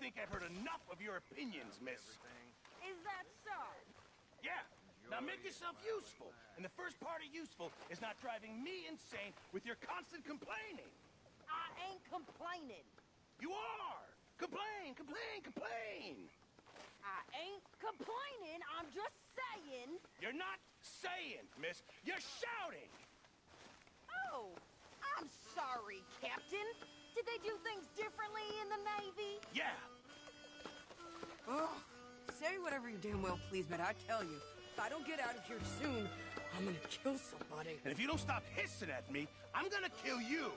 think I've heard enough of your opinions, miss. Is that so? Yeah. Now make yourself useful. And the first part of useful is not driving me insane with your constant complaining. I ain't complaining. You are! Complain, complain, complain! I ain't complaining, I'm just saying... You're not saying, miss. You're shouting! Oh, I'm sorry, Captain. Did they do things differently in the Navy? Yeah. Oh, say whatever you damn well please, but I tell you, if I don't get out of here soon, I'm gonna kill somebody. And if you don't stop hissing at me, I'm gonna kill you.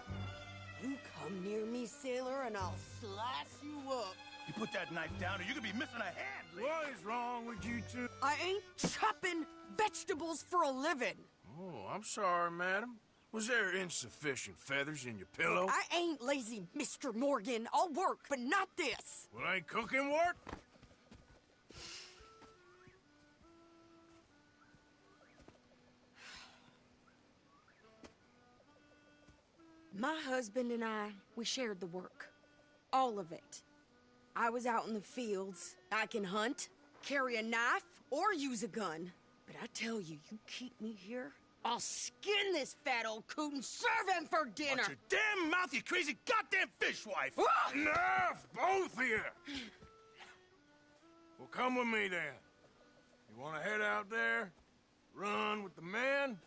You come near me, sailor, and I'll slice you up. You put that knife down or you're gonna be missing a hand, Lee. What is wrong with you two? I ain't chopping vegetables for a living. Oh, I'm sorry, madam. Was there insufficient feathers in your pillow? I ain't lazy, Mr. Morgan. I'll work, but not this. Well, ain't cooking work? My husband and I, we shared the work. All of it. I was out in the fields. I can hunt, carry a knife, or use a gun. But I tell you, you keep me here, I'll skin this fat old coot and serve him for dinner. Watch your damn mouth, you crazy goddamn fishwife! Ah! Enough, both of you! Well, come with me, then. You want to head out there, run with the men?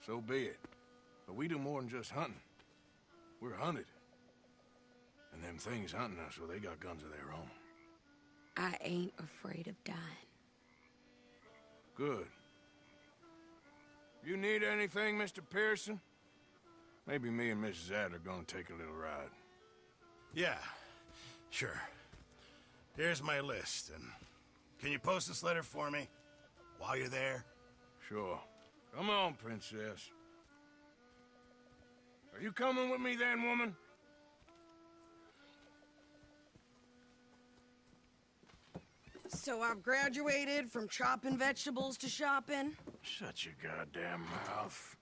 So be it. But we do more than just hunting. We're hunted. And them things hunting us, well, they got guns of their own. I ain't afraid of dying. Good. You need anything, Mr. Pearson? Maybe me and Mrs. Adler gonna take a little ride. Yeah, sure. Here's my list, and can you post this letter for me while you're there? Sure. Come on, princess. Are you coming with me then, woman? So I've graduated from chopping vegetables to shopping? Shut your goddamn mouth.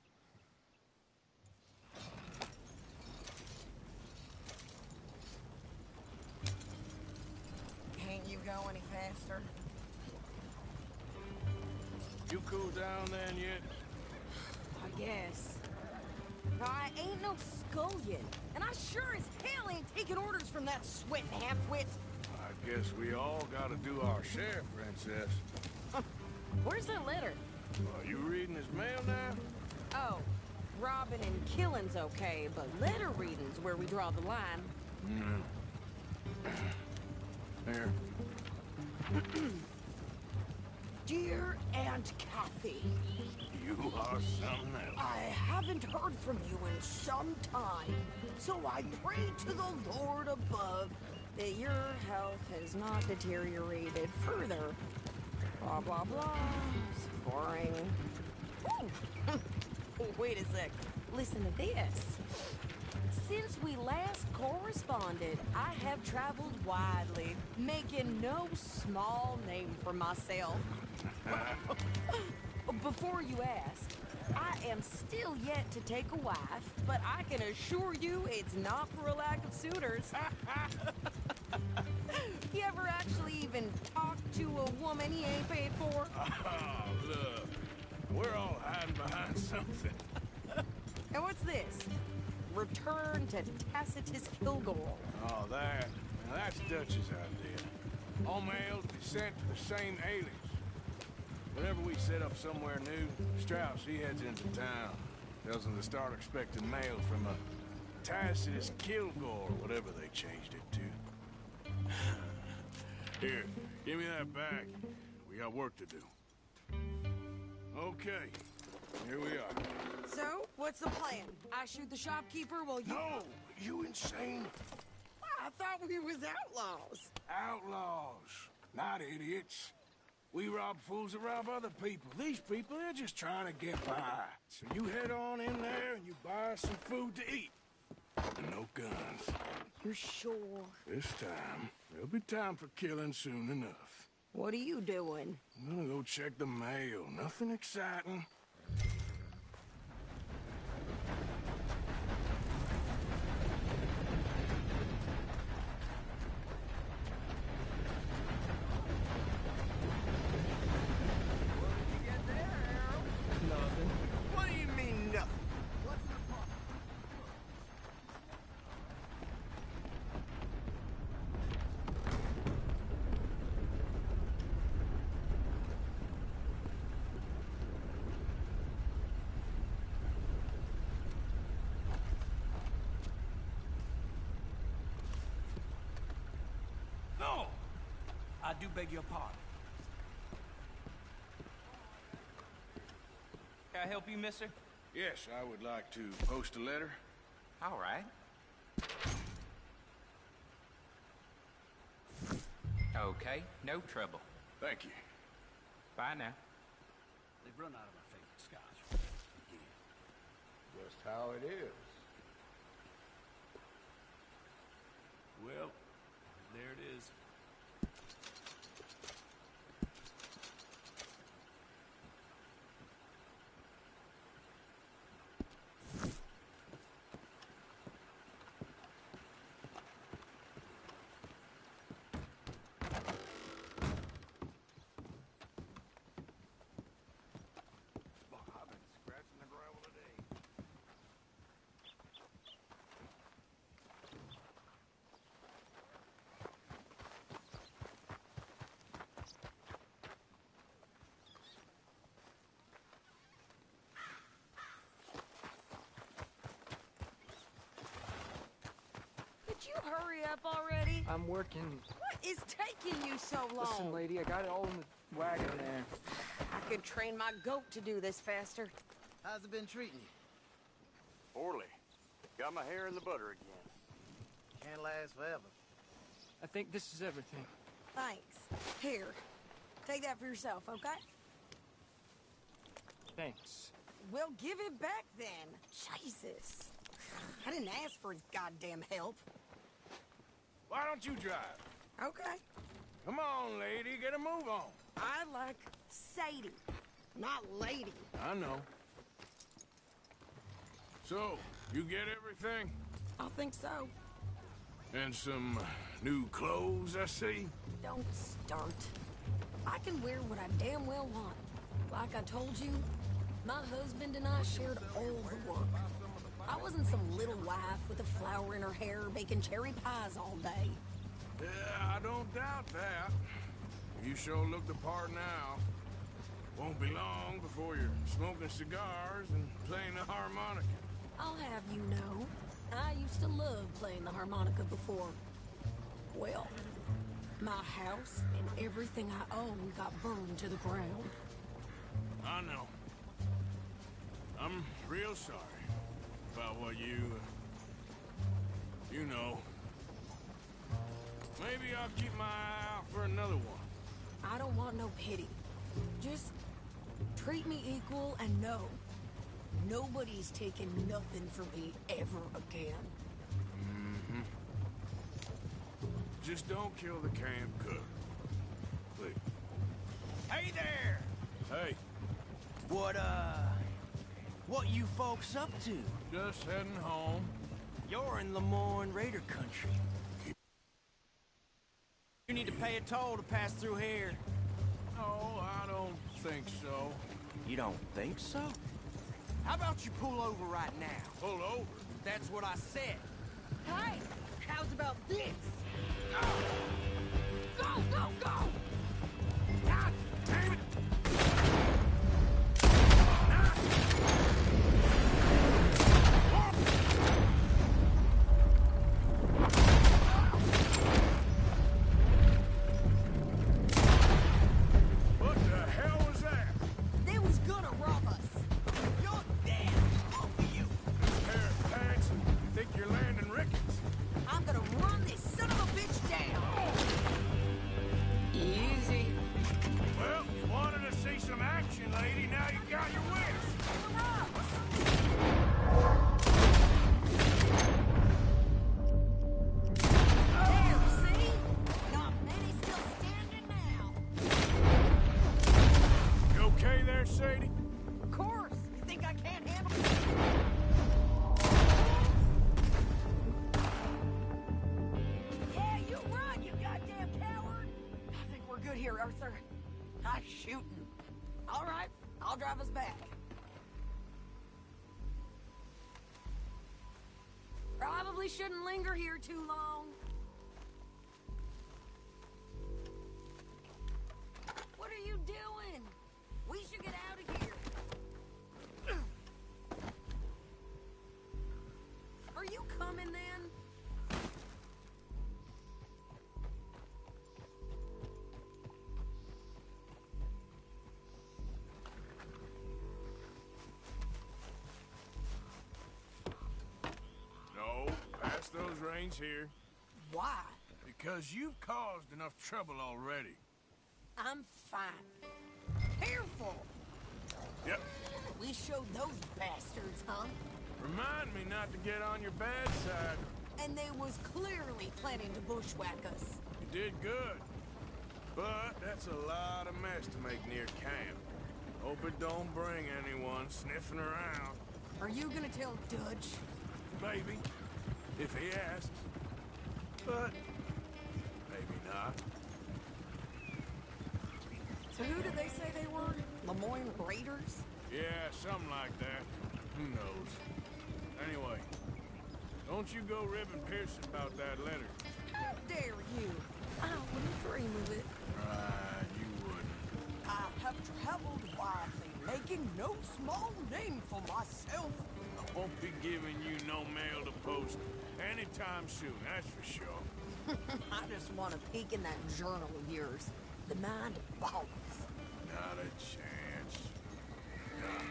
Can't you go any faster? You cool down then yet? I guess. I ain't no scullion, and I sure as hell ain't taking orders from that sweating half-wit. I guess we all gotta do our share, princess. Where's that letter? Are you reading his mail now? Oh, robbing and killing's okay, but letter reading's where we draw the line. Here. Dear Aunt Kathy, You are something else. I haven't heard from you in some time, so I pray to the Lord above that your health has not deteriorated further. Blah, blah, blah. It's boring. Ooh. Oh, wait a sec. Listen to this. Since we last corresponded, I have traveled widely, making no small name for myself. Before you ask, I am still yet to take a wife, but I can assure you it's not for a lack of suitors. You ever actually even talk to a woman he ain't paid for? Oh, look. We're all hiding behind something. And what's this? Return to Tacitus Kilgore. Oh, that. Now, that's Dutch's idea. All males be sent to the same alias. Whenever we set up somewhere new, Strauss, he heads into town. Tells them to start expecting mail from a Tacitus Kilgore, whatever they changed it to. Here, give me that back. We got work to do. Okay, here we are. So, what's the plan? I shoot the shopkeeper while you... No, you insane? I thought we was outlaws. Outlaws, not idiots. We rob fools that rob other people. These people, they're just trying to get by. So you head on in there and you buy us some food to eat. And no guns. You're sure? This time, there'll be time for killing soon enough. What are you doing? I'm gonna go check the mail. Nothing exciting. I do beg your pardon. Can I help you, mister? Yes, I would like to post a letter. All right. Okay, no trouble. Thank you. Bye now. They've run out of my favorite scotch. Just how it is. Well, there it is. I've been scratching the gravel today. Could you hurry up already? I'm working. What is taking you so long? Listen, lady, I got it all in the wagon there. I could train my goat to do this faster. How's it been treating you? Poorly. Got my hair in the butter again. Can't last forever. I think this is everything. Thanks. Here, take that for yourself, okay? Thanks. Well, give it back then. Jesus. I didn't ask for his goddamn help. Why don't you drive? Okay. Come on, lady, get a move on. I like Sadie, not lady. I know. So, you get everything? I think so. And some new clothes, I see? Don't start. I can wear what I damn well want. Like I told you, my husband and I shared all the work. I wasn't some little wife with a flower in her hair baking cherry pies all day. Yeah, I don't doubt that. You sure look the part now. Won't be long before you're smoking cigars and playing the harmonica. I'll have you know, I used to love playing the harmonica before. Well, my house and everything I own got burned to the ground. I know. I'm real sorry about what you know. Maybe I'll keep my eye out for another one. I don't want no pity. Just treat me equal and know nobody's taking nothing from me ever again. Mm-hmm. Just don't kill the camp cook. Please. Hey there! Hey, What you folks up to? just heading home. You're in Lemoyne Raider country. You need to pay a toll to pass through here. No, I don't think so. You don't think so? How about you pull over right now? Pull over. That's what I said. Hey, how's about this? Go, go, go! God damn it! What the hell was that? They was gonna rob us. You're dead! Both of you! Pair of pants and you think you're landing Ricketts. I'm gonna run this son of a bitch down. Easy. Well, you wanted to see some action, lady. Now you got your wish. There, see? Not many still standing now. You okay there, Sadie? Of course. You think I can't handle Yeah, you run, you goddamn coward. I think we're good here, Arthur. Nice shooting. All right, I'll drive us back. Probably shouldn't linger here too long. What are you doing? We should get out of here. Are you coming then? remains here. Why? Because you've caused enough trouble already. I'm fine. Careful! Yep. We showed those bastards, huh? Remind me not to get on your bad side. And they was clearly planning to bushwhack us. You did good. But that's a lot of mess to make near camp. Hope it don't bring anyone sniffing around. Are you gonna tell Dutch? Maybe. If he asks. But maybe not. So who did they say they were? Lemoyne Raiders? Yeah, something like that. Who knows? Anyway, don't you go ribbing Pearson about that letter. How dare you? I wouldn't dream of it. Right, you wouldn't. I have traveled widely, making no small name for myself. I won't be giving you no mail to post anytime soon, that's for sure. I just want to peek in that journal of yours. The mind boggles. Not a chance. Nah.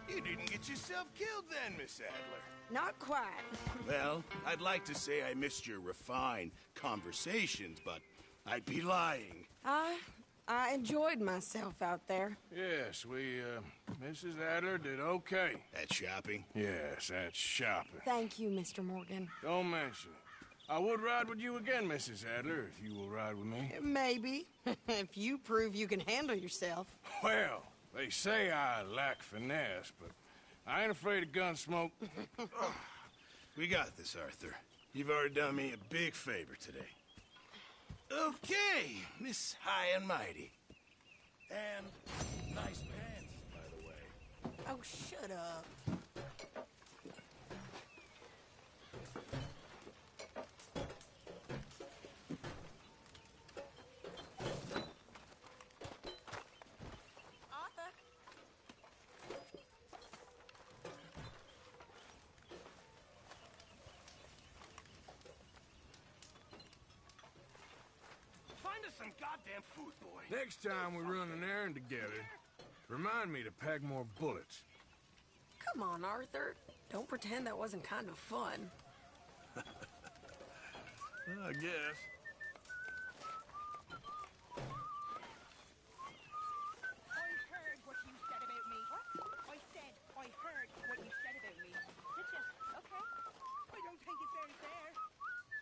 You didn't get yourself killed then, Miss Adler. Not quite. Well, I'd like to say I missed your refined conversations, but I'd be lying. I enjoyed myself out there. Yes, Mrs. Adler did okay. That shopping? Yes, that's shopping. Thank you, Mr. Morgan. Don't mention it. I would ride with you again, Mrs. Adler, if you will ride with me. Maybe. If you prove you can handle yourself. Well, they say I lack finesse, but I ain't afraid of gun smoke. We got this, Arthur. You've already done me a big favor today. Okay, Miss High and Mighty. And nice pants, by the way. Oh, shut up. Find us some goddamn food, boy. Next time we run an errand together, remind me to pack more bullets. Come on, Arthur. Don't pretend that wasn't kind of fun. I guess. I heard what you said about me. What? I said I heard what you said about me. Did you? Okay. I don't think it's very fair.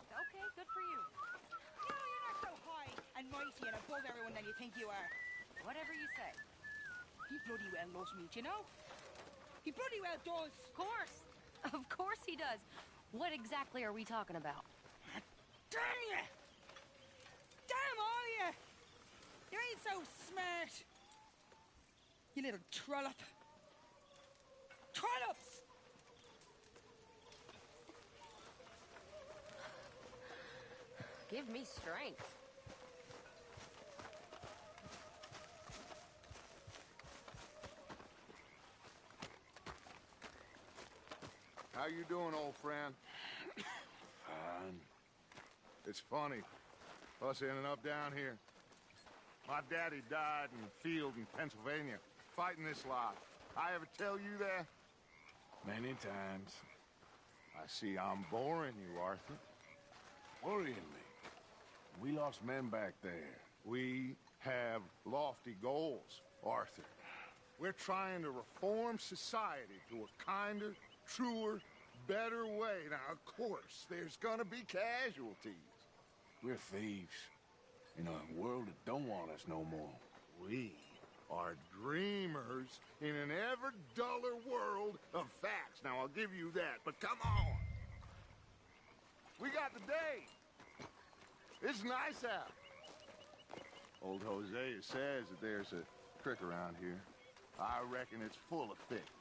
Okay, good for you. No, you're not so high and mighty and above everyone than you think you are. Whatever you say. He bloody well loves me, do you know? He bloody well does. Of course. Of course he does. What exactly are we talking about? Damn you! Damn all you! You ain't so smart. You little trollop. Trollops! Give me strength. How you doing, old friend? Fine. It's funny, us ending up down here. My daddy died in the field in Pennsylvania, fighting this lot. I ever tell you that? Many times. I see I'm boring you, Arthur. Worrying me. We lost men back there. We have lofty goals, Arthur. We're trying to reform society to a kinder, truer, better way. Now, of course, there's gonna be casualties. We're thieves. In a world that don't want us no more. We are dreamers in an ever duller world of facts. Now, I'll give you that, but come on. We got the day. It's nice out. Old Hosea says that there's a creek around here. I reckon it's full of fish.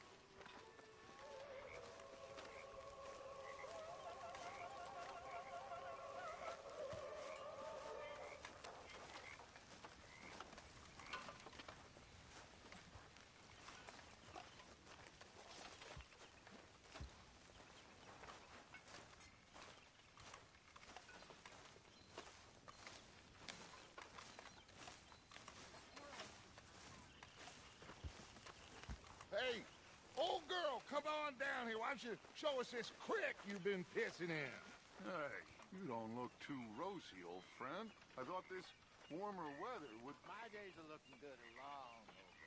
Hey, why don't you show us this creek you've been pissing in? Hey, you don't look too rosy, old friend. I thought this warmer weather would... My days are looking good long over.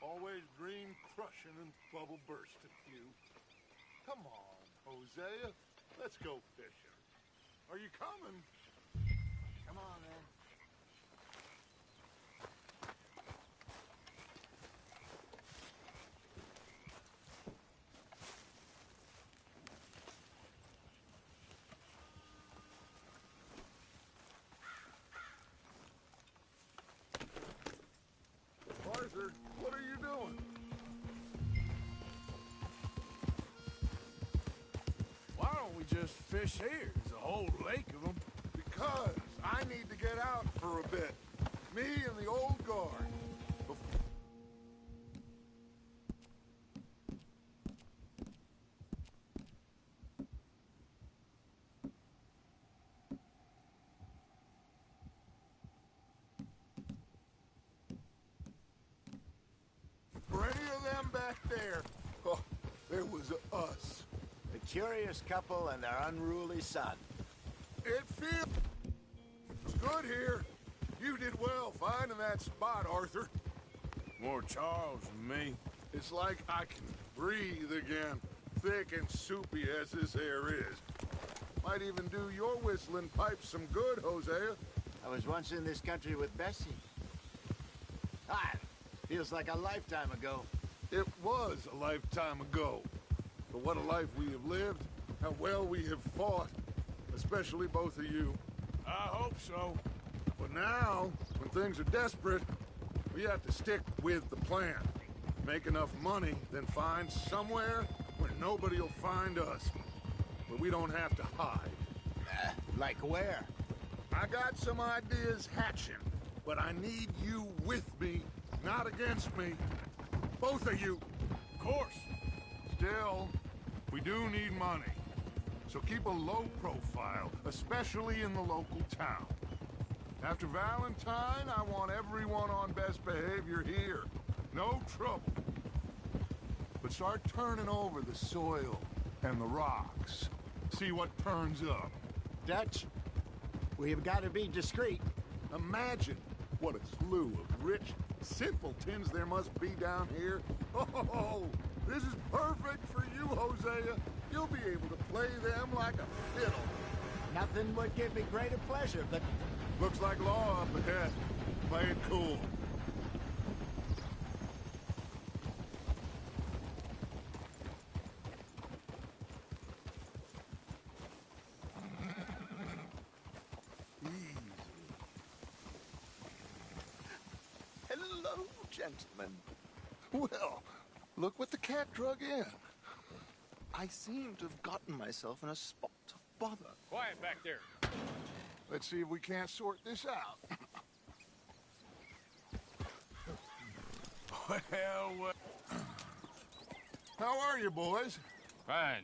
Always dream crushing and bubble bursting, you. Come on, Hosea. Let's go fishing. Are you coming? Come on, then. Arthur, what are you doing? Why don't we just fish here? There's a whole lake of them. Because I need to get out for a bit. Me and the old guard. For any of them back there, oh, there was us. The curious couple and their unruly son. It feels good here. You did well finding that spot, Arthur. More Charles than me. It's like I can breathe again, thick and soupy as this air is. Might even do your whistling pipes some good, Hosea. I was once in this country with Bessie. Ah, feels like a lifetime ago. It was a lifetime ago. But what a life we have lived, how well we have fought, especially both of you. I hope so. But now, when things are desperate, we have to stick with the plan. Make enough money, then find somewhere where nobody will find us. Where we don't have to hide. Like where? I got some ideas hatching, but I need you with me, not against me. Both of you. Of course. Still, we do need money. So keep a low profile, especially in the local town. After Valentine, I want everyone on best behavior here. No trouble. But start turning over the soil and the rocks. See what turns up. Dutch, we've got to be discreet. Imagine what a slew of rich simpletons there must be down here. Oh, this is perfect for you, Hosea. You'll be able to play them like a fiddle. Nothing would give me greater pleasure, but... Looks like law up ahead. Play it cool. Hello, gentlemen. Well, look what the cat drug in. I seem to have gotten myself in a spot of bother. Quiet back there. Let's see if we can't sort this out. Well, How are you, boys? fine.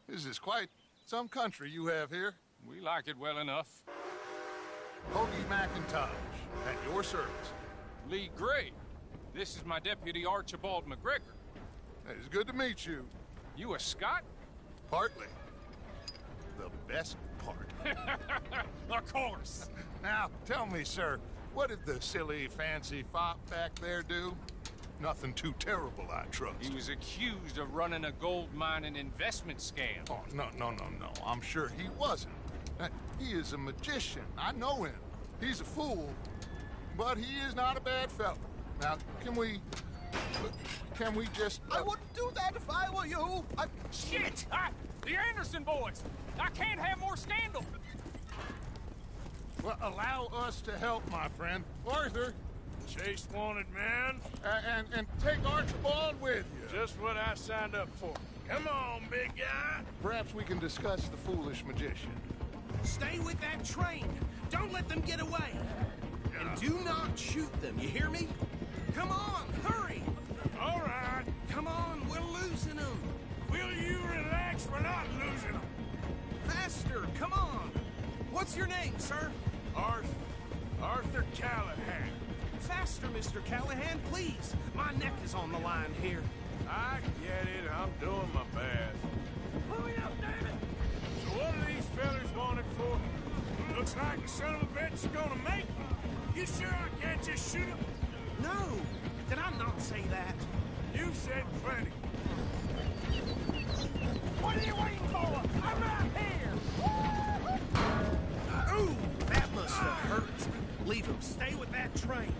This is quite some country you have here. We like it well enough. Hoagie McIntosh, at your service. Lee Gray. This is my deputy Archibald McGregor. It's good to meet you. You a Scot? Partly. The best part. Of course. Now, tell me, sir, what did the silly, fancy fop back there do? Nothing too terrible, I trust. He was accused of running a gold mining investment scam. Oh, no. I'm sure he wasn't. He is a magician. I know him. He's a fool, but he is not a bad fellow. Now, can we just... I wouldn't do that if I were you. Shit! The Anderson boys! I can't have more scandal! Well, allow us to help, my friend. Arthur. Chase wanted man. And take Archibald with you. Just what I signed up for. Come on, big guy. Perhaps we can discuss the foolish magician. Stay with that train. Don't let them get away. And do not shoot them, you hear me? Come on, hurry. All right. Come on, we're losing them. Will you relax? We're not losing them. Faster, come on. What's your name, sir? Arthur Callahan. faster, Mr. Callahan, please. My neck is on the line here. I get it. I'm doing my best. Hurry up, David! So what are these fellas wanted for? Looks like the son of a bitch is gonna make me. You sure I can't just shoot him? No! Did I not say that? You said plenty. What are you waiting for? I'm right here! Ooh, that must have hurt. Leave him. Stay with that train.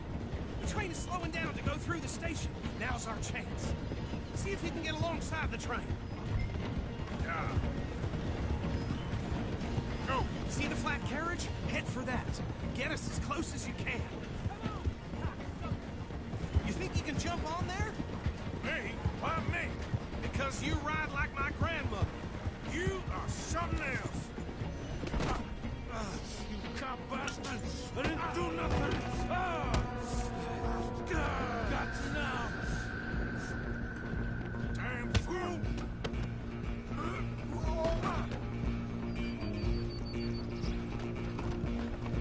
The train is slowing down to go through the station. Now's our chance. See if you can get alongside the train. Yeah. Go. See the flat carriage? Head for that. Get us as close as you can. You think you can jump on there? Me? Why me? Because you ride like my grandmother. You are something else. You cop bastard! I didn't do nothing! Got you now! Damn fool!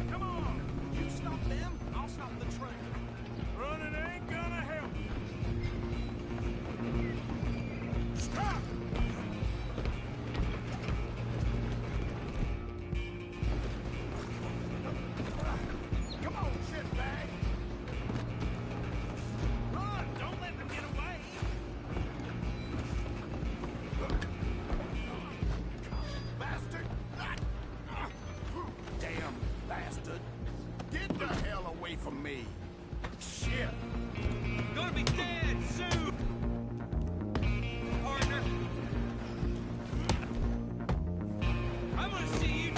Come on! You stop them, I'll stop the train. Running ain't gonna help. Stop! Come on, shitbag! Run! Don't let them get away! Bastard! Damn bastard! Get the hell away from me! Shit! Gonna be dead soon! Partner! I'm gonna see you!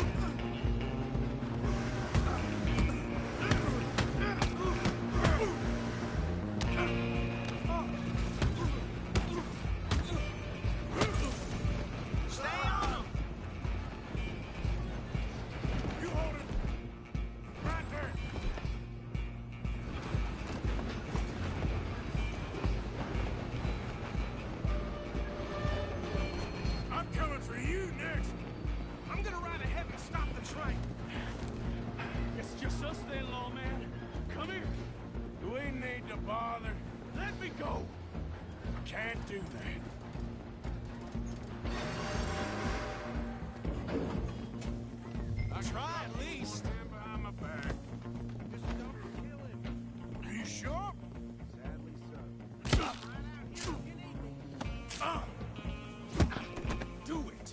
Stay on him! You hold it! Right there! I'm coming for you next! I'm gonna ride ahead and stop the train! It's just us then, lawman. Come here. Do we need to bother? Let me go. Can't do that. Try at least! Stand behind my back. Just don't kill him. Are you sure? Sadly so. Do it!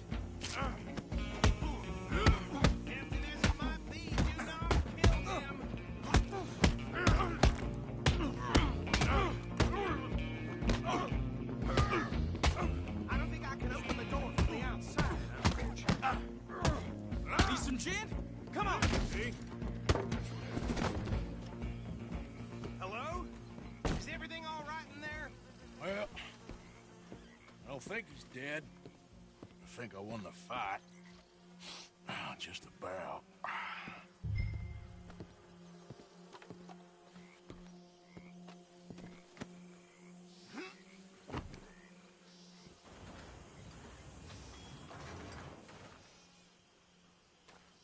Tempted as it might be, do not kill him! I don't think I can open the door from the outside, unfortunately. Need some gin? Come on! See? Hello? Is everything all right in there? Well, I don't think he's dead. I think I won the fight. Just about.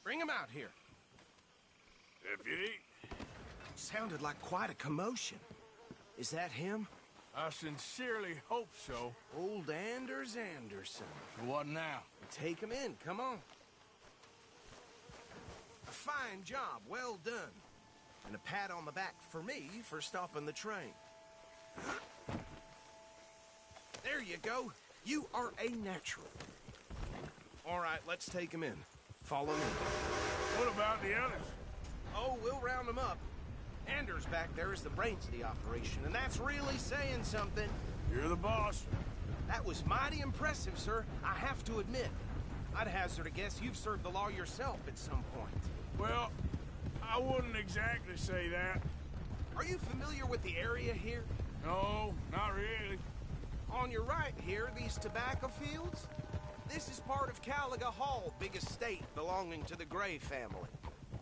Bring him out here. Deputy, Sounded like quite a commotion. Is that him? I sincerely hope so. Old Anders Anderson. What now? Take him in, come on. A fine job, well done. And a pat on the back for me for stopping the train. There you go. You are a natural. All right, let's take him in. Follow me. What about the others? Oh, we'll round them up. Anders back there is the brains of the operation, and that's really saying something. You're the boss. That was mighty impressive, sir. I have to admit. I'd hazard a guess you've served the law yourself at some point. Well, I wouldn't exactly say that. Are you familiar with the area here? No, not really. On your right here, these tobacco fields? This is part of Caliga Hall, big estate belonging to the Gray family.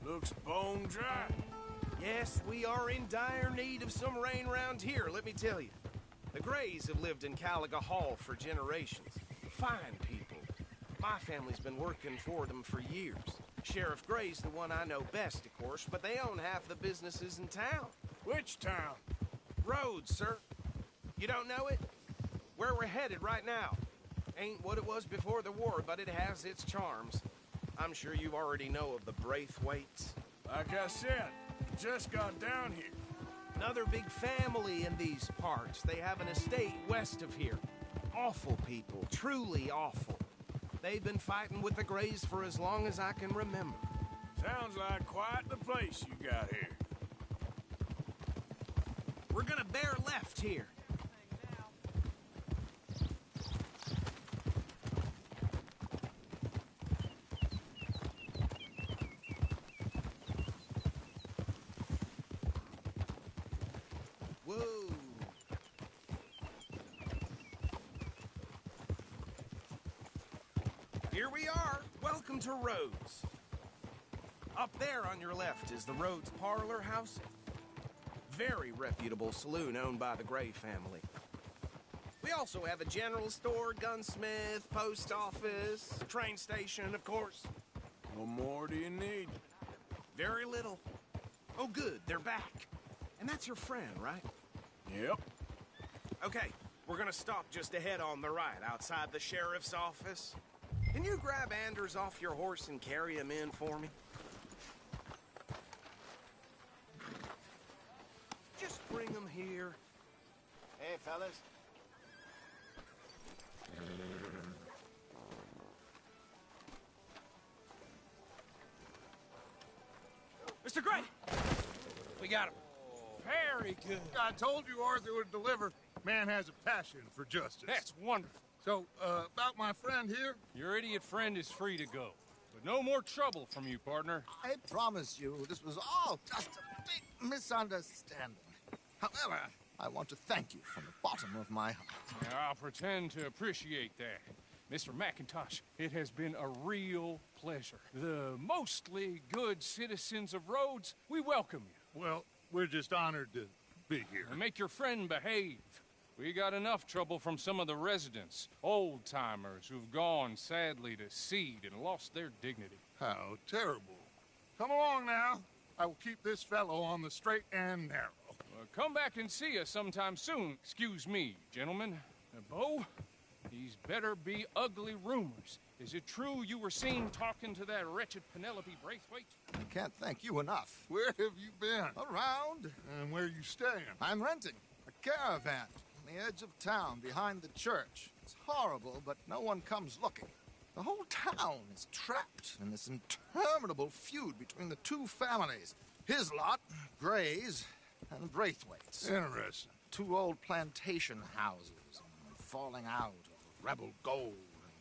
Looks bone dry. Yes, we are in dire need of some rain around here, let me tell you. The Grays have lived in Caliga Hall for generations. Fine people. My family's been working for them for years. Sheriff Gray's the one I know best, of course, but they own half the businesses in town. Which town? Rhodes, sir. You don't know it? Where we're headed right now. Ain't what it was before the war, but it has its charms. I'm sure you already know of the Braithwaites. Like I said, just got down here. Another big family in these parts. They have an estate west of here. Awful people, truly awful. They've been fighting with the Greys for as long as I can remember. Sounds like quite the place you got here. We're gonna bear left here. Whoa. Here we are. Welcome to Rhodes. Up there on your left is the Rhodes Parlor House. Very reputable saloon owned by the Gray family. We also have a general store, gunsmith, post office, train station, of course. What more do you need? Very little. Oh, good, they're back. And that's your friend, right? Yep. Okay, we're gonna stop just ahead on the right, outside the sheriff's office. Can you grab Anders off your horse and carry him in for me? Just bring him here. Hey, fellas. Mr. Gray! We got him. Very good. I told you Arthur would deliver. Man has a passion for justice. That's wonderful. So, about my friend here? Your idiot friend is free to go. But no more trouble from you, partner. I promise you, this was all just a big misunderstanding. However, I want to thank you from the bottom of my heart. Now, I'll pretend to appreciate that. Mr. McIntosh, it has been a real pleasure. The mostly good citizens of Rhodes, we welcome you. Well, we're just honored to be here. And make your friend behave. We got enough trouble from some of the residents, old-timers who've gone, sadly, to seed and lost their dignity. How terrible. Come along now. I will keep this fellow on the straight and narrow. Well, come back and see us sometime soon. Excuse me, gentlemen. Bo, these better be ugly rumors. Is it true you were seen talking to that wretched Penelope Braithwaite? I can't thank you enough. Where have you been? Around. And where you staying? I'm renting a caravan on the edge of town behind the church. It's horrible, but no one comes looking. The whole town is trapped in this interminable feud between the two families. His lot, Grays, and Braithwaite's. Interesting. Two old plantation houses falling out of rebel gold.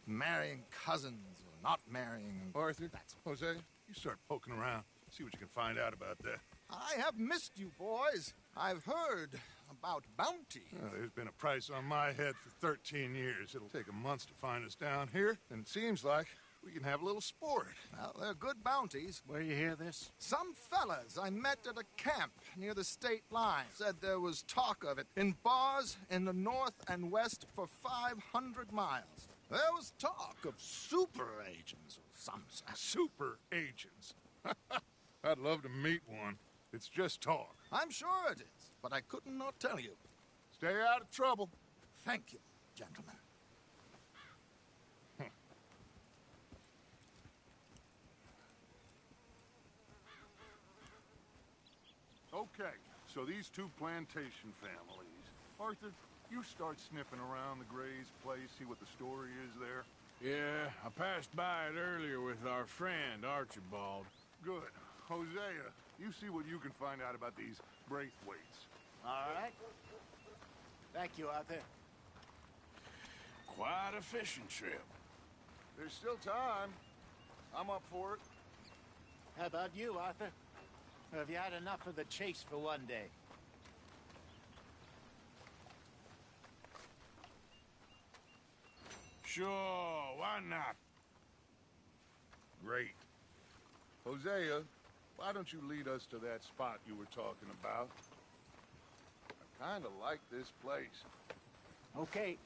Marrying cousins or not marrying. Arthur, Jose, you start poking around. See what you can find out about that. I have missed you, boys. I've heard about bounty. Well, there's been a price on my head for 13 years. It'll take a month to find us down here, and it seems like we can have a little sport. Well, they're good bounties. Where you hear this? Some fellas I met at a camp near the state line said there was talk of it in bars in the north and west for 500 miles. There was talk of super agents of some sort. Super agents? I'd love to meet one. It's just talk. I'm sure it is, but I couldn't not tell you. Stay out of trouble. Thank you, gentlemen. Okay, so these two plantation families. Arthur, you start sniffing around the Gray's place, see what the story is there. Yeah, I passed by it earlier with our friend, Archibald. Good. Hosea, you see what you can find out about these Braithwaites. All right. Thank you, Arthur. Quite a fishing trip. There's still time. I'm up for it. How about you, Arthur? Or have you had enough of the chase for one day? Sure, why not? Great. Hosea, why don't you lead us to that spot you were talking about? I kind of like this place. Okay.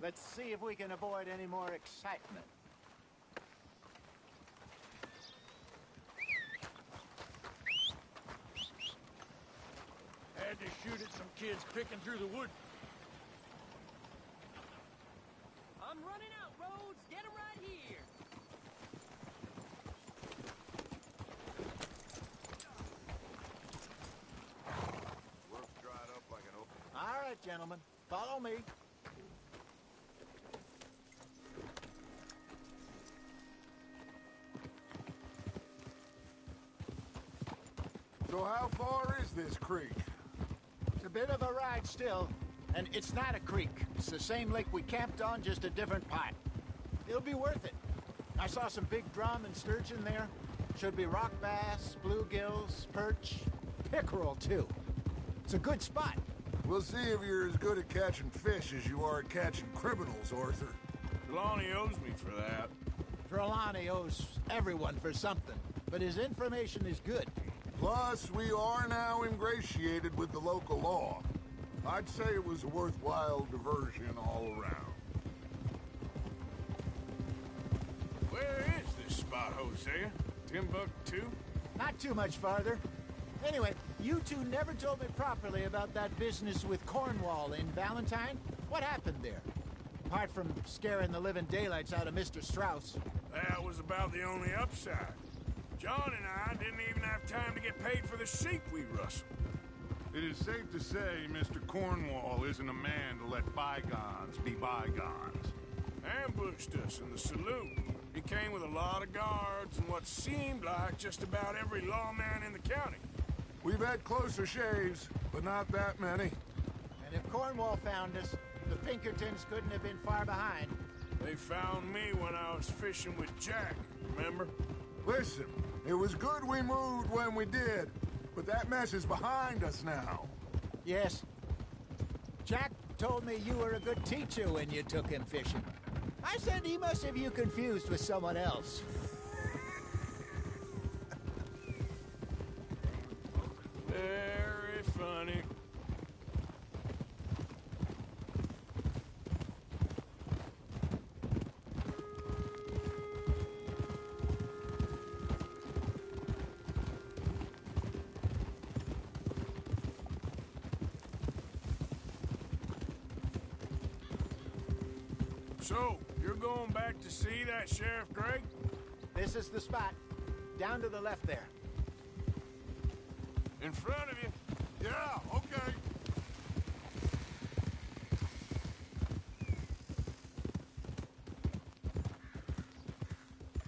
Let's see if we can avoid any more excitement. Had to shoot at some kids picking through the wood. I'm running out, Rhodes. Get him right here. Work's dried up like an open. All right, gentlemen. Follow me. So how far is this creek? It's a bit of a ride still, and it's not a creek. It's the same lake we camped on, just a different pot. It'll be worth it. I saw some big drum and sturgeon there. Should be rock bass, bluegills, perch, pickerel too. It's a good spot. We'll see if you're as good at catching fish as you are at catching criminals, Arthur. Trelawney owes me for that. Trelawney owes everyone for something, but his information is good. Plus, we are now ingratiated with the local law. I'd say it was a worthwhile diversion all around. Where is this spot, Hosea? Timbuktu? Not too much farther. Anyway, you two never told me properly about that business with Cornwall in Valentine. What happened there? Apart from scaring the living daylights out of Mr. Strauss. That was about the only upside. John and I didn't even have time to get paid for the sheep we rustled. It is safe to say Mr. Cornwall isn't a man to let bygones be bygones. Ambushed us in the saloon. He came with a lot of guards and what seemed like just about every lawman in the county. We've had closer shaves, but not that many. And if Cornwall found us, the Pinkertons couldn't have been far behind. They found me when I was fishing with Jack, remember? Listen, it was good we moved when we did, but that mess is behind us now. Yes. Jack told me you were a good teacher when you took him fishing. I said he must have you confused with someone else. Very funny. So, you're going back to see that Sheriff Gregg? This is the spot. Down to the left there. In front of you? Yeah, okay.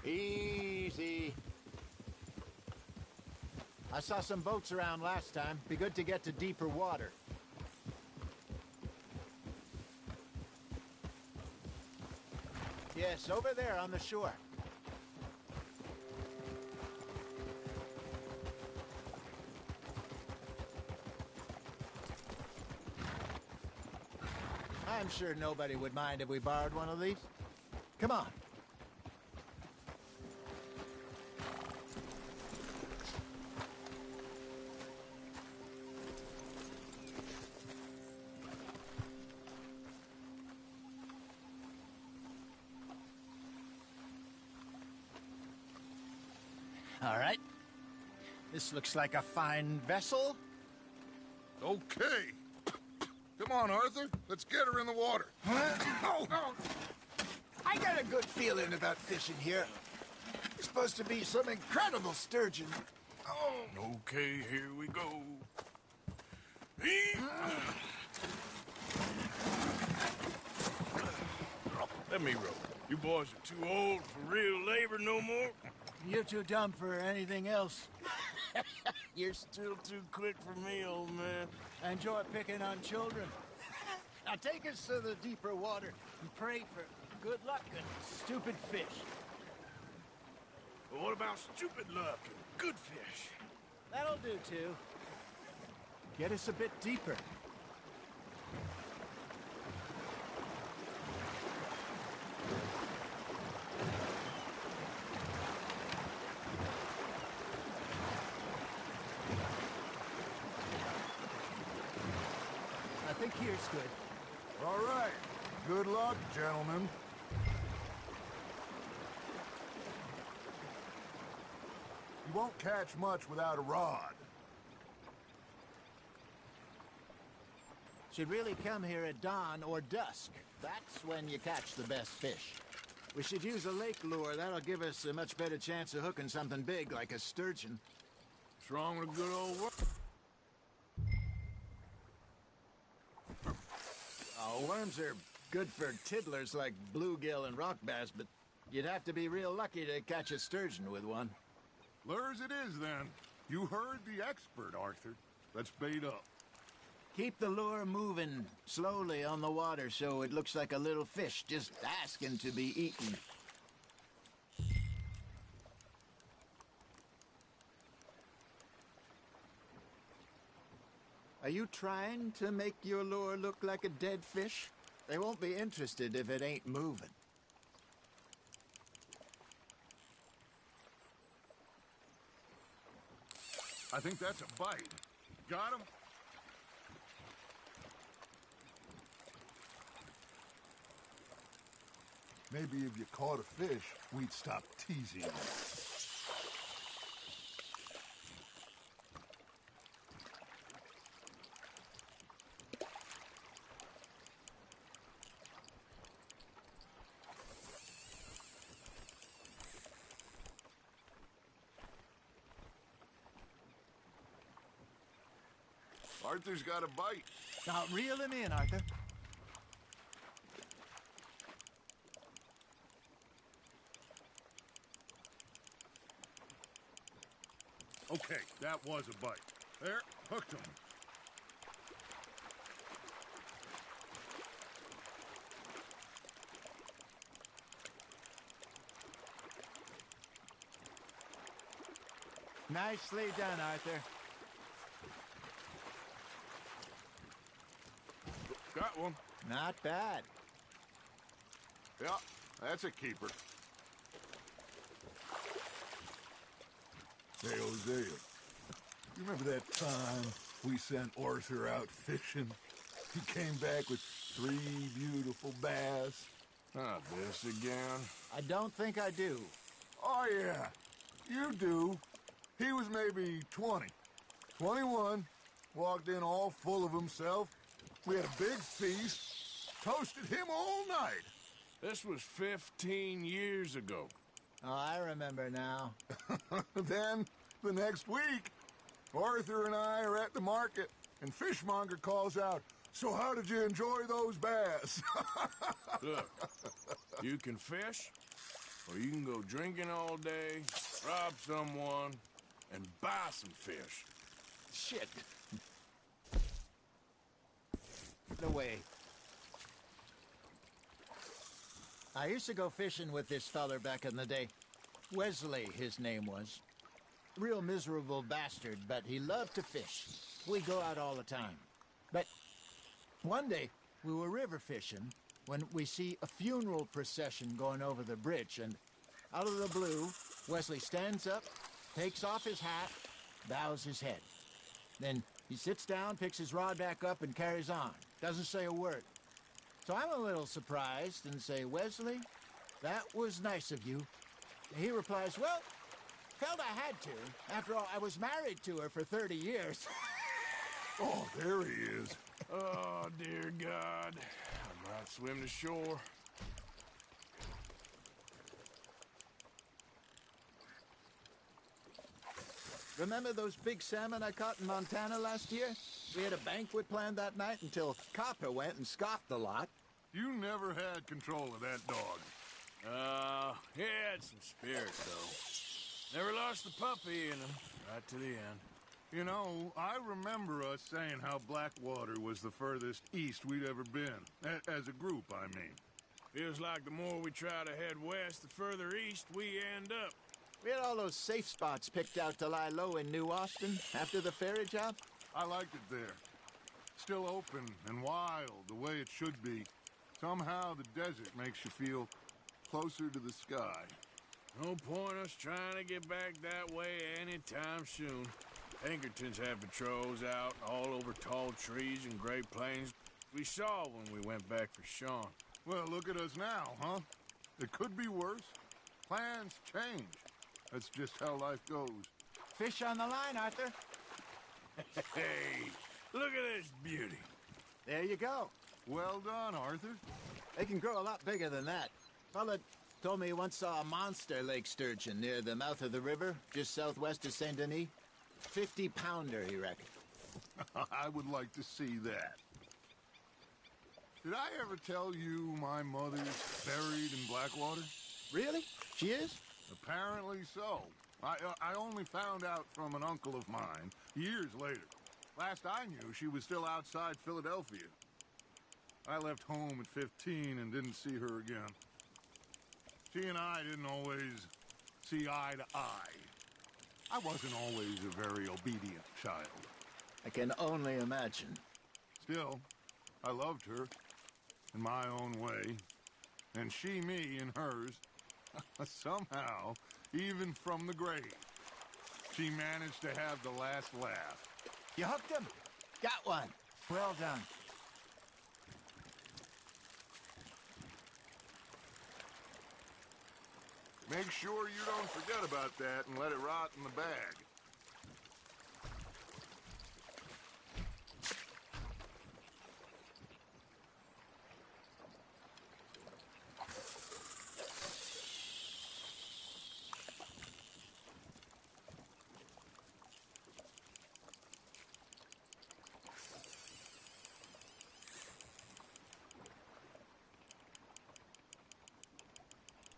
Easy. I saw some boats around last time. Be good to get to deeper water. Yes, over there on the shore. I'm sure nobody would mind if we borrowed one of these. Come on. All right. This looks like a fine vessel. Okay. Come on, Arthur. Let's get her in the water. Oh. I got a good feeling about fishing here. It's supposed to be some incredible sturgeon. Oh. Okay, here we go. Let me row. You boys are too old for real labor no more. You're too dumb for anything else. You're still too quick for me, old man. I enjoy picking on children. Now take us to the deeper water and pray for good luck and stupid fish. But what about stupid luck and good fish? That'll do, too. Get us a bit deeper. I think here's good. All right. Good luck, gentlemen. You won't catch much without a rod. Should really come here at dawn or dusk. That's when you catch the best fish. We should use a lake lure. That'll give us a much better chance of hooking something big like a sturgeon. What's wrong with good old work? Oh, worms are good for tiddlers like bluegill and rock bass, but you'd have to be real lucky to catch a sturgeon with one. Lures it is, then. You heard the expert, Arthur. Let's bait up. Keep the lure moving slowly on the water so it looks like a little fish just asking to be eaten. Are you trying to make your lure look like a dead fish? They won't be interested if it ain't moving. I think that's a bite. Got him? Maybe if you caught a fish, we'd stop teasing you. Arthur's got a bite. Now reel him in, Arthur. Okay, that was a bite. There, hooked him. Nicely done, Arthur. Got one. Not bad. Yeah, that's a keeper. Hey, Hosea, you remember that time we sent Arthur out fishing? He came back with 3 beautiful bass. Not this again. I don't think I do. Oh, yeah, you do. He was maybe 20, 21, walked in all full of himself. We had a big feast, toasted him all night. This was 15 years ago. Oh, I remember now. Then, the next week, Arthur and I are at the market, and Fishmonger calls out, "So how did you enjoy those bass?" Look, you can fish, or you can go drinking all day, rob someone, and buy some fish. Shit. No way. I used to go fishing with this feller back in the day. Wesley, his name was. Real miserable bastard, but he loved to fish. We go out all the time. But one day, we were river fishing when we see a funeral procession going over the bridge, and out of the blue, Wesley stands up, takes off his hat, bows his head. Then he sits down, picks his rod back up, and carries on. Doesn't say a word. So I'm a little surprised and say, "Wesley, that was nice of you." He replies, "Well, felt I had to. After all, I was married to her for 30 years. Oh, there he is. Oh, dear God. I might swim to shore. Remember those big salmon I caught in Montana last year? We had a banquet planned that night until Copper went and scoffed a lot. You never had control of that dog. He had some spirit, though. Never lost the puppy in him, right to the end. You know, I remember us saying how Blackwater was the furthest east we'd ever been. As a group, I mean. Feels like the more we try to head west, the further east we end up. We had all those safe spots picked out to lie low in New Austin after the ferry job. I liked it there. Still open and wild, the way it should be. Somehow the desert makes you feel closer to the sky. No point us trying to get back that way anytime soon. Pinkertons have patrols out all over tall trees and Great Plains. We saw when we went back for Sean. Well, look at us now, huh? It could be worse. Plans change. That's just how life goes. Fish on the line, Arthur. Hey, look at this beauty. There you go. Well done, Arthur. They can grow a lot bigger than that. Fella told me he once saw a monster lake sturgeon near the mouth of the river, just southwest of Saint Denis. 50-pounder, he reckoned. I would like to see that. Did I ever tell you my mother's buried in Blackwater? Really? She is? Apparently so. I only found out from an uncle of mine years later. Last I knew, she was still outside Philadelphia. I left home at 15 and didn't see her again. She and I didn't always see eye to eye. I wasn't always a very obedient child. I can only imagine. Still, I loved her in my own way, and she me in hers. Somehow, even from the grave, she managed to have the last laugh. You hooked him? Got one. Well done. Make sure you don't forget about that and let it rot in the bag.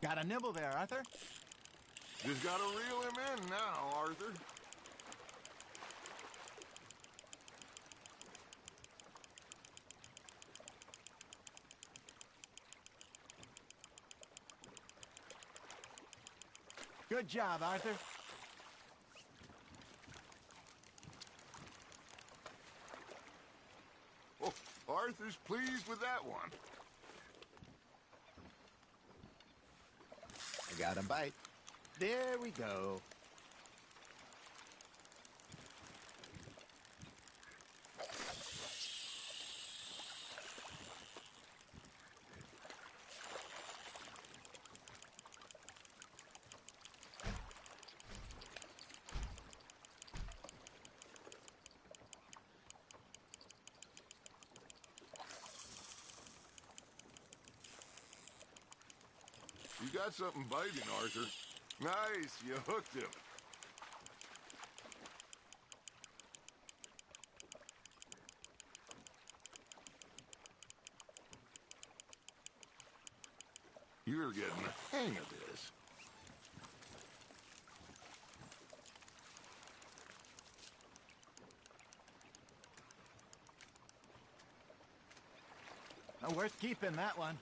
Got a nibble there, Arthur? Just gotta reel him in now, Arthur. Good job, Arthur. Oh, Arthur's pleased with that one. I got a bite. There we go. You got something biting, Arthur. Nice, you hooked him. You're getting the hang of this. Not worth keeping, that one.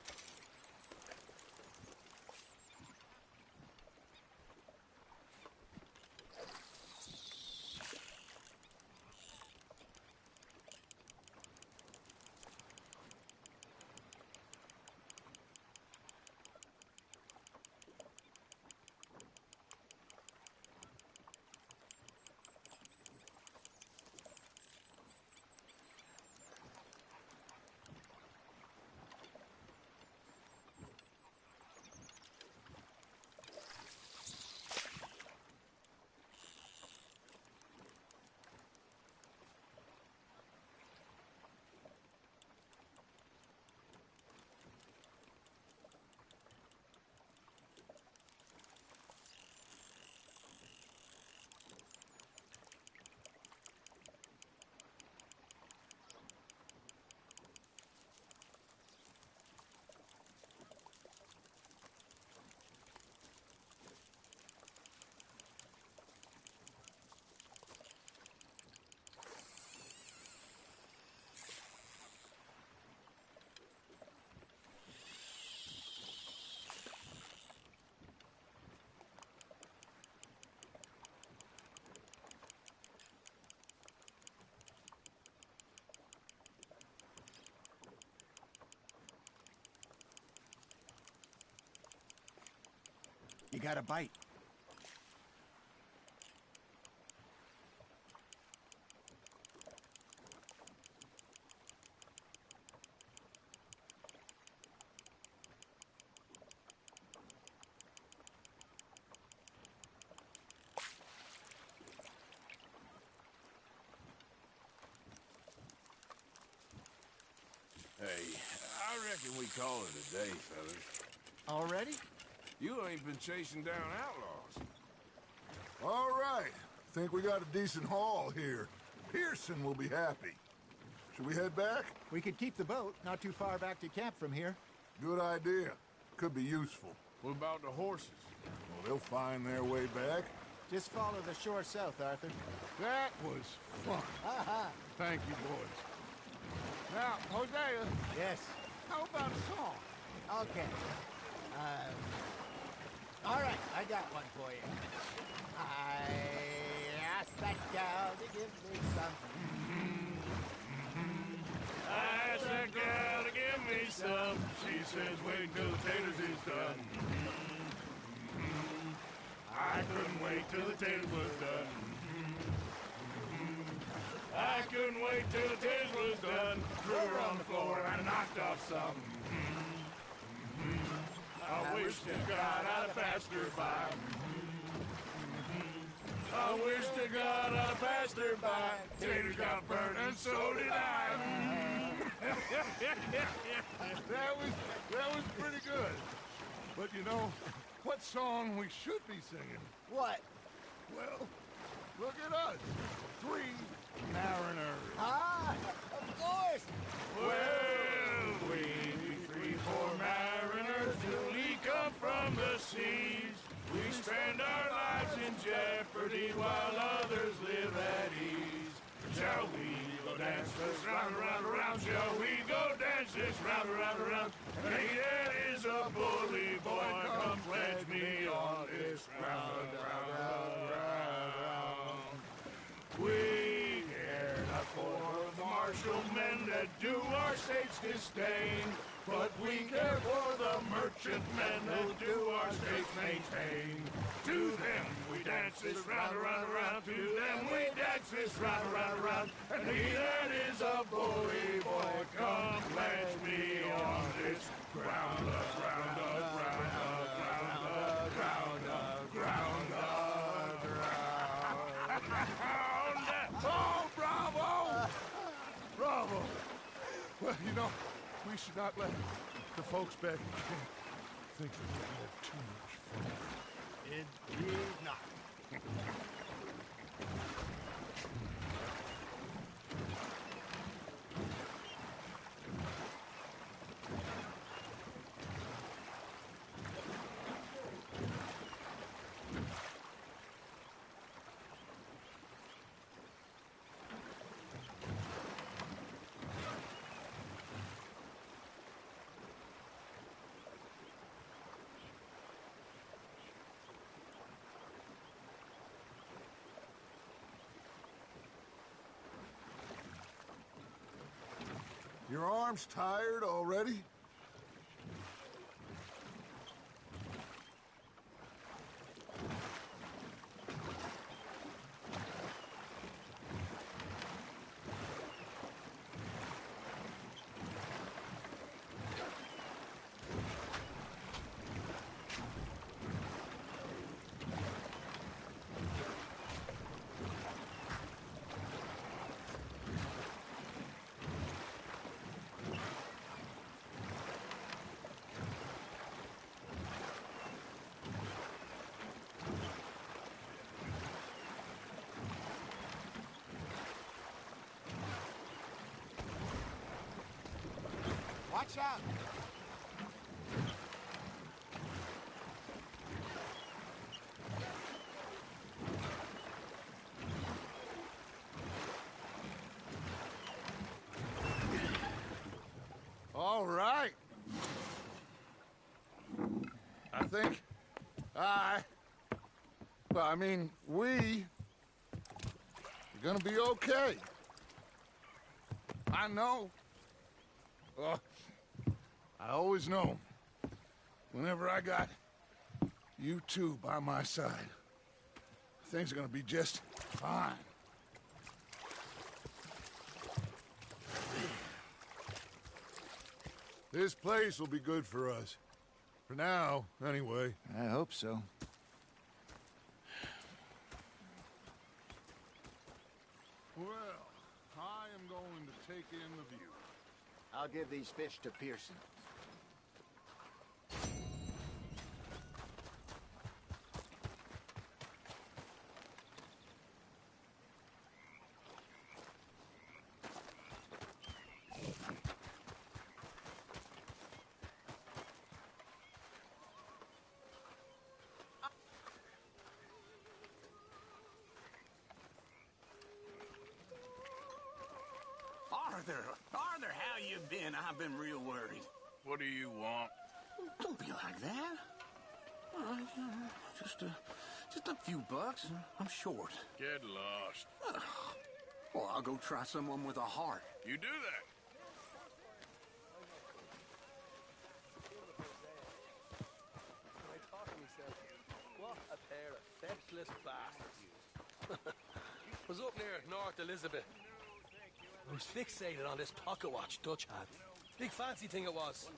You got a bite. call it a day, fellas. Already? You ain't been chasing down outlaws. All right. Think we got a decent haul here. Pearson will be happy. Should we head back? We could keep the boat not too far back to camp from here. Good idea. Could be useful. What about the horses? Well, they'll find their way back. Just follow the shore south, Arthur. That was fun. Thank you, boys. Now, Hosea. Yes. How about a song? Okay. All right, I got one for you. I asked that gal to give me some. I asked that gal to give me some. She says wait till the taters is done. I couldn't wait till the taters was done. I couldn't wait till the taters was done. Threw her on the floor and I knocked off some. I wish to God I'd have passed her by. I wish to God I'd have passed her by. Taters got burned and so did I. That was pretty good. But you know, what song we should be singing? What? Well, look at us. 3 mariners. Ah, of course. Well, we 3, 4 mariners newly come from the seas. We spend our lives in jeopardy while others live at ease. Shall we go dance this round, around, around? Shall we go dance this round, around, around? Hey, that is a bully boy. Come pledge me on this round, round, round, round. We care not for the martial men that do our state's disdain, but we care for the merchant men who do our state's maintain. To them we dance this round, around, around. To them we dance this round, around, around. And he that is a bully boy, come pledge me on this ground up, ground up, ground up, ground up, ground up, ground up, ground up. Oh, bravo! Bravo! Well, you know, we should not let the folks back in camp think that we had too much fun. Indeed not. Your arms tired already? Watch out. All right. I think we are gonna be okay. I know. I always know. Whenever I got you two by my side, things are gonna be just fine. This place will be good for us. For now, anyway. I hope so. Well, I am going to take in the view. I'll give these fish to Pearson. Arthur, how you been? I've been real worried. What do you want? Don't be like that. Just a few bucks. I'm short. Get lost. Well, I'll go try someone with a heart. You do that. What a pair of fetchless bastards. Was up near North Elizabeth. I was fixated on this pocket watch Dutch had. Big fancy thing it was.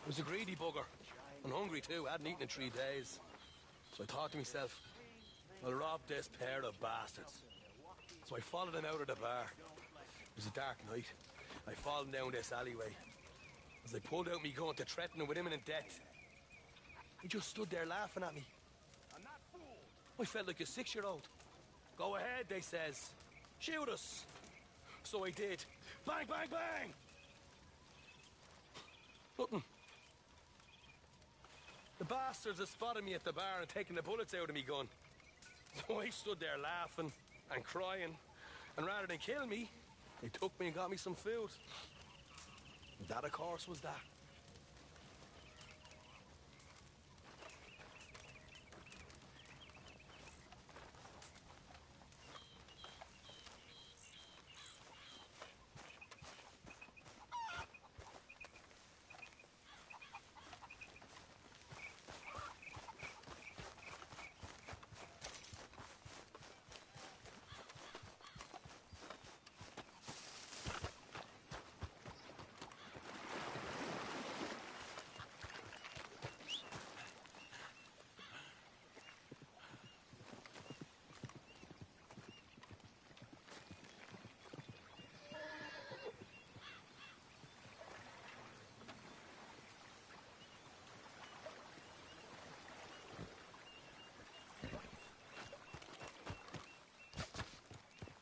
I was a greedy bugger. And hungry too. Hadn't eaten in 3 days. So I thought to myself, I'll rob this pair of bastards. So I followed them out of the bar. It was a dark night. I followed down this alleyway. As I pulled out me gun to threaten them with imminent death, he just stood there laughing at me. I'm not fooled. I felt like a 6-year-old. Go ahead, they says. Shoot us. So I did. Bang, bang, bang! Nothing. The bastards had spotted me at the bar and taken the bullets out of me gun. So I stood there laughing and crying. And rather than kill me, they took me and got me some food. And that, of course, was that.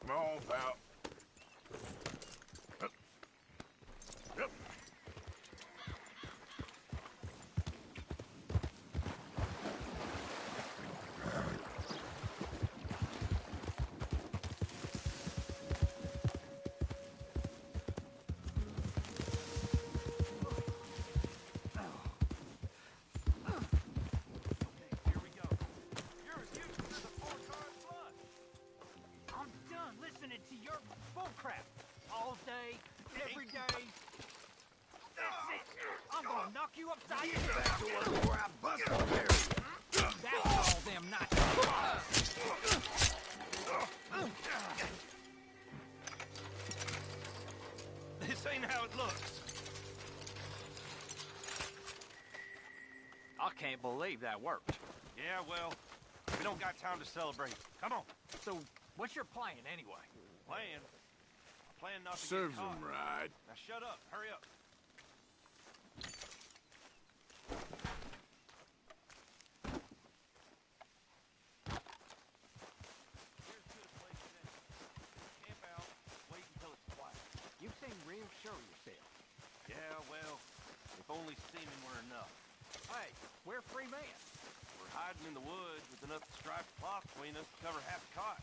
Come on, pal. Yep. I'm done listening to your bullcrap all day, every day. That's it. I'm gonna knock you upside your head. Back to work before I bust a barrier. That's all them not. This ain't how it looks. I can't believe that worked. Yeah, well, we don't got time to celebrate. Come on. So, what's your plan anyway? Plan? Plan not to Serves get caught. him right. Now shut up. Hurry up. Here's to the place then. Camp out. Wait until it's quiet. You seem real sure of yourself. Yeah, well, if only seeming were enough. Hey, we're free men. We're hiding in the woods with enough striped cloth between us to cover half the cot.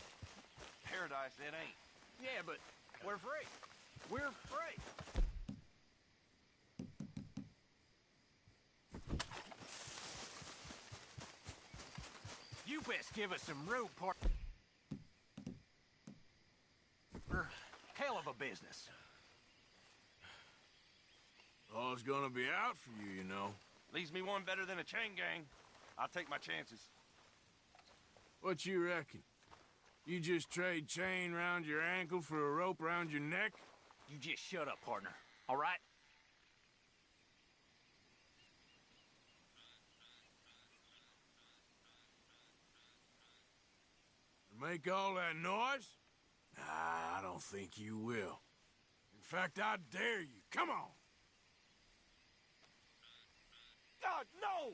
Paradise, it ain't. Yeah, but we're free. We're free. You best give us some room, partner. Hell of a business. All's gonna be out for you, you know. Leaves me one better than a chain gang. I'll take my chances. What you reckon? You just trade chain round your ankle for a rope round your neck? You just shut up, partner. All right? Make all that noise? Nah, I don't think you will. In fact, I dare you. Come on! God, no!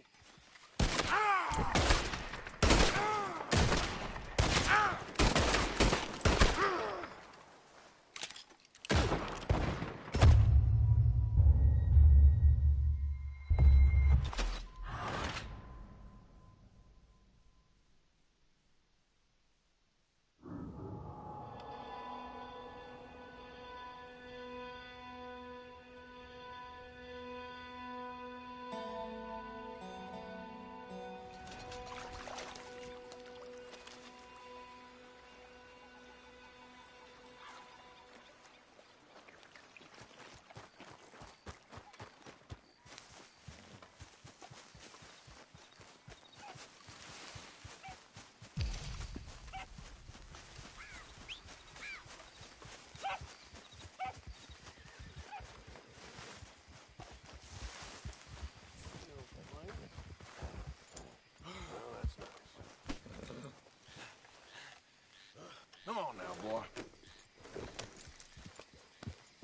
Come on now, boy.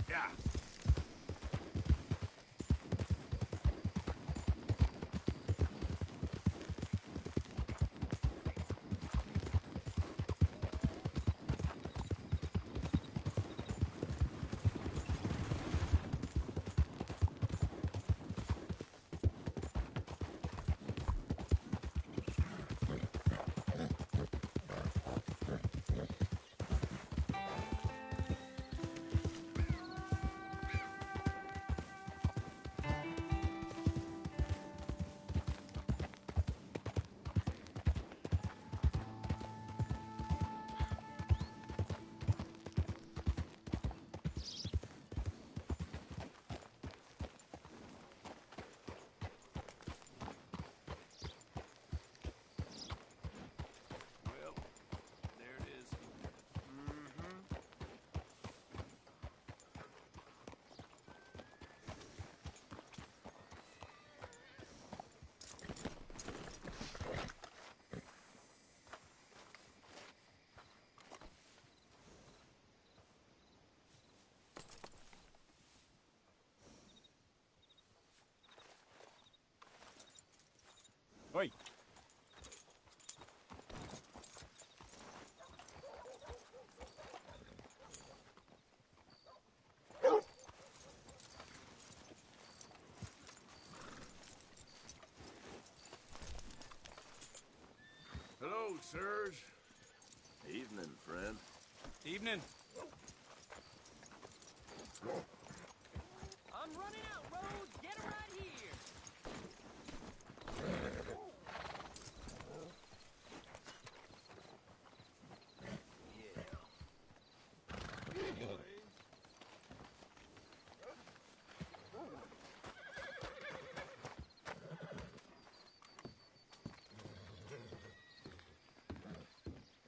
Yeah. Well, there it is. Oi. Hello, sirs. Evening, friend. Evening. I'm running out, Rhodes. Get him right here.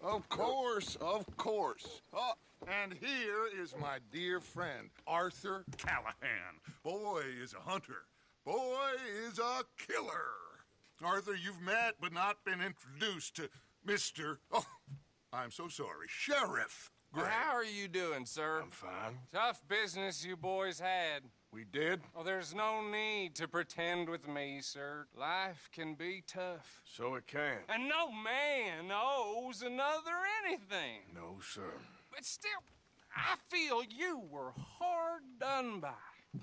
Of course, of course. Oh, and here is my dear friend, Arthur Callahan. Boy is a hunter. Boy is a killer. Arthur, you've met but not been introduced to Mr. Oh, I'm so sorry, Sheriff Gray. How are you doing, sir? I'm fine. Tough business you boys had. We did? Oh, there's no need to pretend with me, sir. Life can be tough. So it can. And no man owes another anything. No, sir. But still, I feel you were hard done by.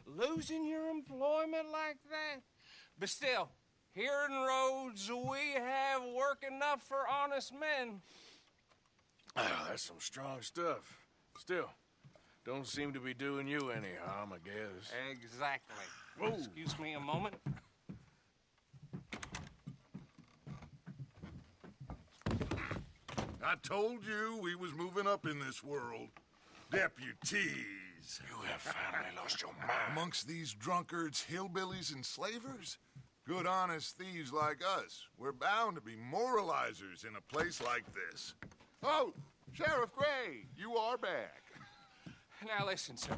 Losing your employment like that. But still, here in Rhodes, we have work enough for honest men. Ah, that's some strong stuff. Still, don't seem to be doing you any harm, I guess. Exactly. Whoa. Excuse me a moment. I told you we was moving up in this world. Deputies. You have finally lost your mind. Amongst these drunkards, hillbillies, and slavers? Good honest thieves like us. We're bound to be moralizers in a place like this. Oh, Sheriff Gray, you are back. Now listen, sir.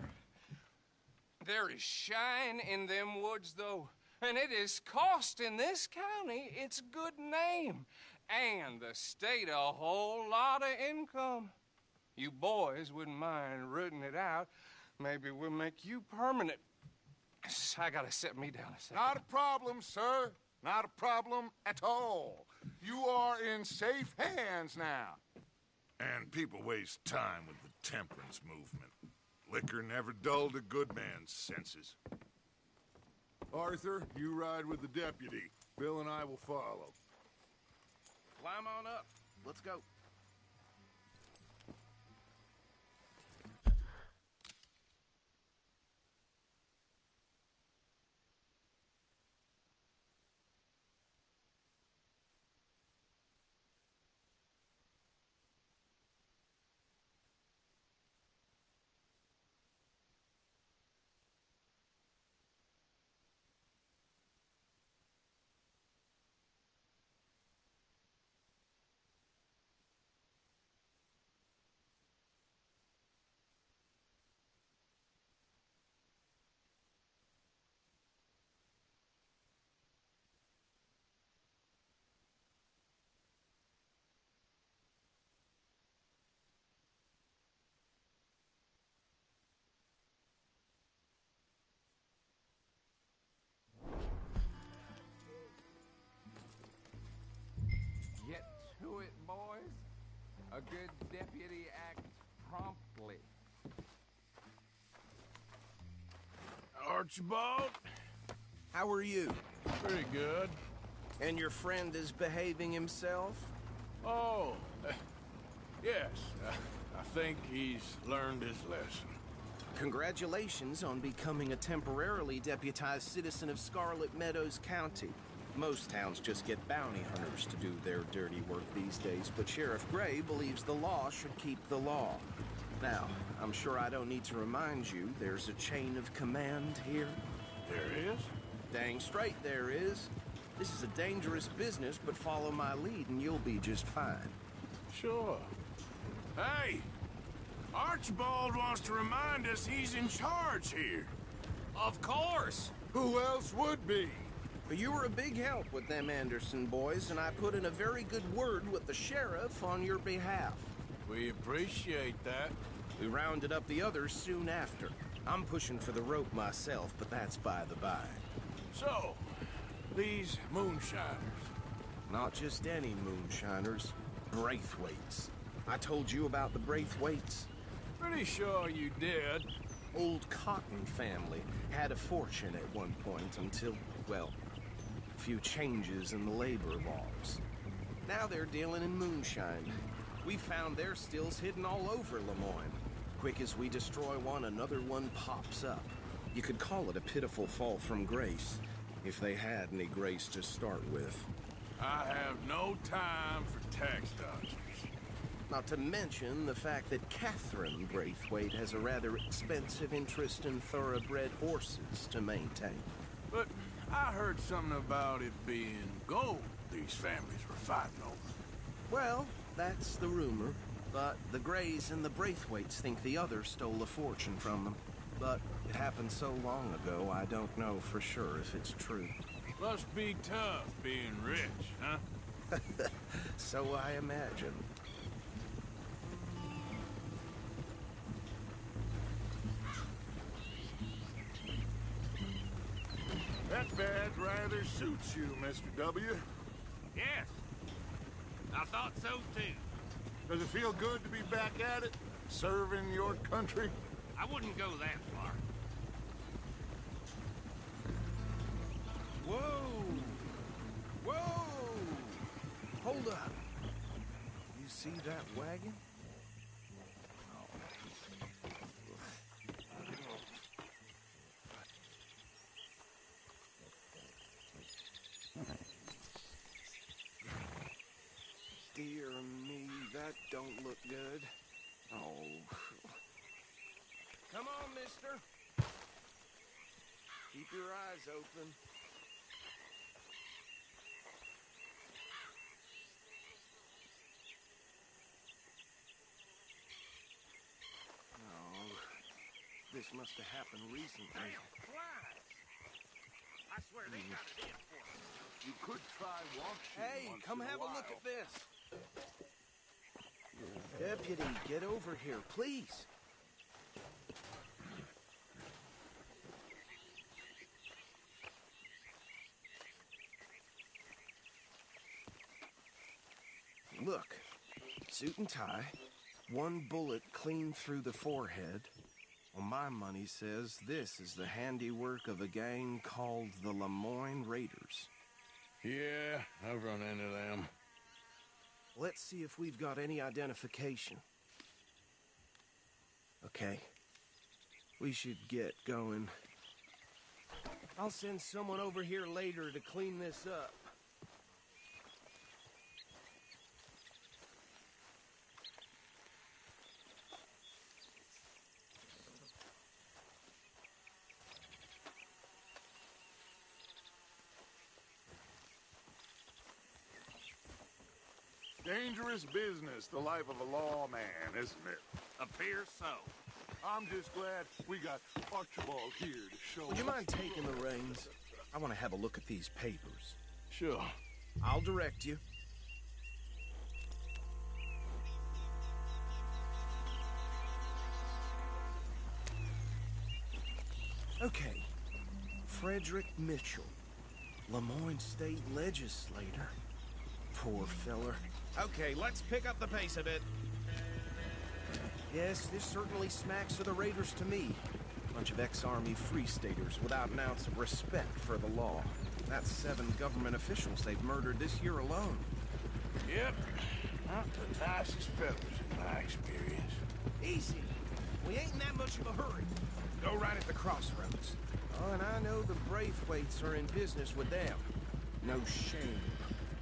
There is shine in them woods, though, and it is costing this county its good name and the state a whole lot of income. You boys wouldn't mind rooting it out. Maybe we'll make you permanent. I gotta sit me down a second. Not a problem, sir. Not a problem at all. You are in safe hands now. And people waste time with the temperance movement. Liquor never dulled a good man's senses. Arthur, you ride with the deputy. Bill and I will follow. Climb on up. Let's go. Get to it, boys. A good deputy acts promptly. Archibald? How are you? Pretty good. And your friend is behaving himself? Oh, yes. I think he's learned his lesson. Congratulations on becoming a temporarily deputized citizen of Scarlet Meadows County. Most towns just get bounty hunters to do their dirty work these days, but Sheriff Gray believes the law should keep the law. Now, I'm sure I don't need to remind you, there's a chain of command here. There is? Dang straight there is. This is a dangerous business, but follow my lead and you'll be just fine. Sure. Hey! Archibald wants to remind us he's in charge here. Of course! Who else would be? You were a big help with them Anderson boys, and I put in a very good word with the sheriff on your behalf. We appreciate that. We rounded up the others soon after. I'm pushing for the rope myself, but that's by the by. So, these moonshiners. Not just any moonshiners. Braithwaites. I told you about the Braithwaites? Pretty sure you did. Old Cotton family had a fortune at one point until, well, a few changes in the labor laws. Now they're dealing in moonshine. We found their stills hidden all over Lemoyne. Quick as we destroy one, another one pops up. You could call it a pitiful fall from grace, if they had any grace to start with. I have no time for tax dodgers. Not to mention the fact that Catherine Braithwaite has a rather expensive interest in thoroughbred horses to maintain. But I heard something about it being gold these families were fighting over. Well, that's the rumor. But the Greys and the Braithwaites think the others stole a fortune from them. But it happened so long ago, I don't know for sure if it's true. Must be tough being rich, huh? So I imagine. That badge rather suits you, Mr. W. Yes. I thought so, too. Does it feel good to be back at it? Serving your country? I wouldn't go that far. Whoa! Whoa! Hold up. You see that wagon? Dear me, that don't look good. Oh. Come on, mister. Keep your eyes open. Oh, this must have happened recently. Flies! I swear they got it in for us. You could try washing. Hey, once come in a have a look while. at this. Deputy, get over here, please. Look, suit and tie, one bullet clean through the forehead. Well, my money says this is the handiwork of a gang called the Lemoyne Raiders. Yeah, I've run into them. Let's see if we've got any identification. Okay. We should get going. I'll send someone over here later to clean this up. Dangerous business, the life of a lawman, isn't it? Appears so. I'm just glad we got Archibald here to show Would you us. mind taking the reins? I want to have a look at these papers. Sure. I'll direct you. Okay. Frederick Mitchell, Lemoyne State Legislator. Poor feller. Okay, let's pick up the pace a bit. Yes, this certainly smacks of the Raiders to me. Bunch of ex-Army Free Staters without an ounce of respect for the law. That's 7 government officials they've murdered this year alone. Yep. Not the nicest fellas in my experience. Easy. We ain't in that much of a hurry. Go right at the crossroads. Oh, and I know the Braithwaites are in business with them. No shame.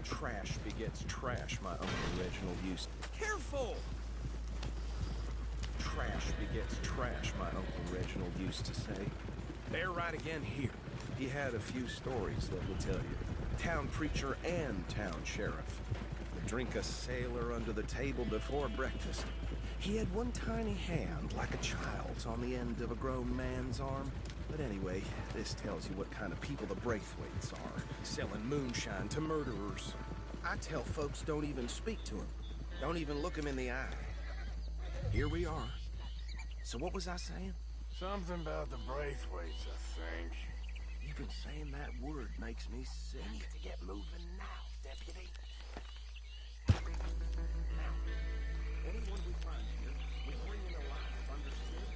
Trash begets trash, my Uncle Reginald used. Careful! Trash begets trash, my Uncle Reginald used to say. They're right again here. He had a few stories, let me tell you. Town preacher and town sheriff. Would drink a sailor under the table before breakfast. He had one tiny hand, like a child's, on the end of a grown man's arm. But anyway, this tells you what kind of people the Braithwaites are. Selling moonshine to murderers. I tell folks don't even speak to him. Don't even look him in the eye. Here we are. So what was I saying? Something about the Braithwaites, I think. Even saying that word makes me sick. We need to get moving now, deputy. Now, anyone we find here, we bring in alive, understood?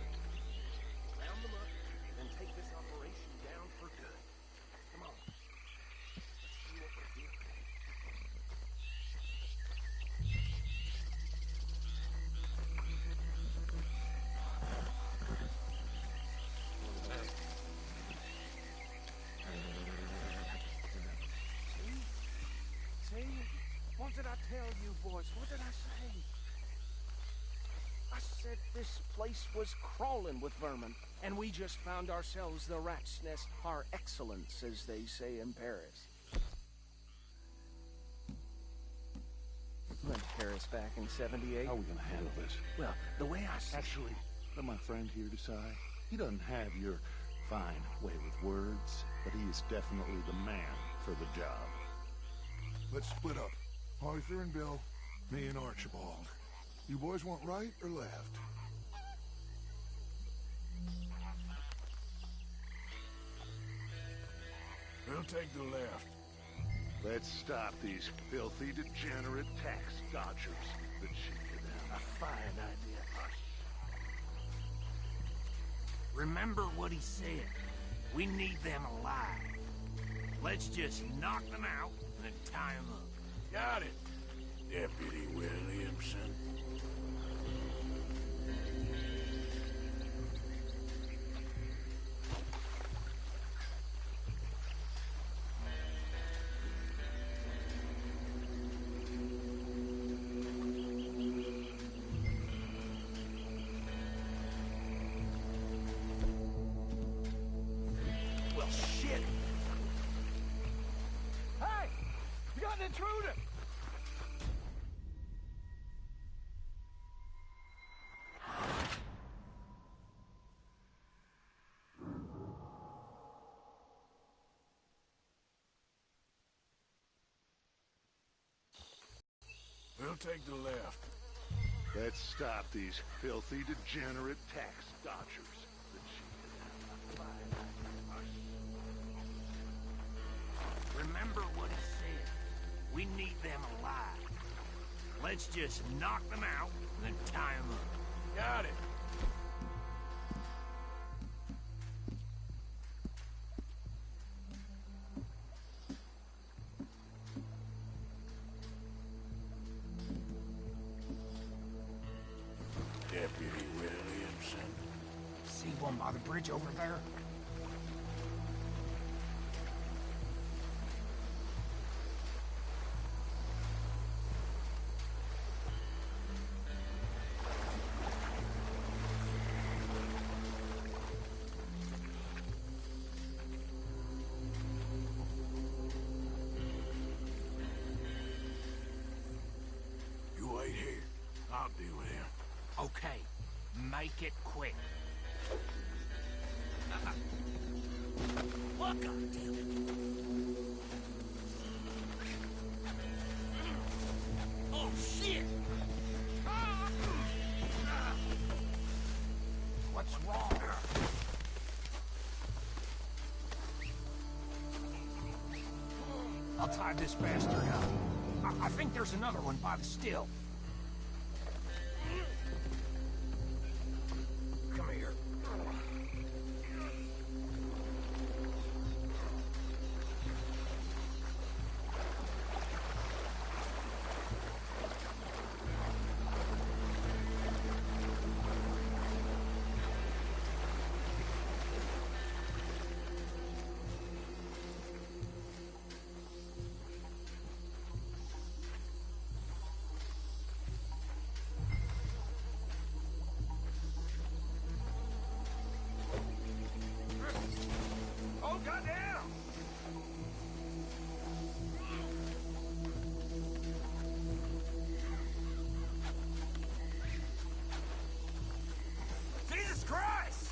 Round them up, and take this operation down for good. Come on. Let's see what we're doing. See? What did I tell you, boys? What did I say? I said this place was crawling with vermin, and we just found ourselves the rat's nest par excellence, as they say in Paris. Went to Paris back in '78. How are we gonna handle this? Well, the way I see... Actually, let my friend here decide. He doesn't have your fine way with words, but he is definitely the man for the job. Let's split up. Arthur and Bill, me and Archibald. You boys want right or left? We'll take the left. Let's stop these filthy, degenerate tax dodgers. The chief of them. A fine idea. Remember what he said. We need them alive. Let's just knock them out and tie them up. Got it, Deputy Williamson. Well, shit. Hey! You got an intruder! We'll take the left. Let's stop these filthy, degenerate tax dodgers. The chief of them. Remember what he said. We need them alive. let's just knock them out and then tie them up. Got it. Deputy Williamson. See one by the bridge over there? You wait here. I'll deal with him. Okay, make it quick. What, goddammit? Oh, shit! What's wrong? I'll tie this bastard up. I think there's another one by the still. Come here. Oh, goddamn! Jesus Christ!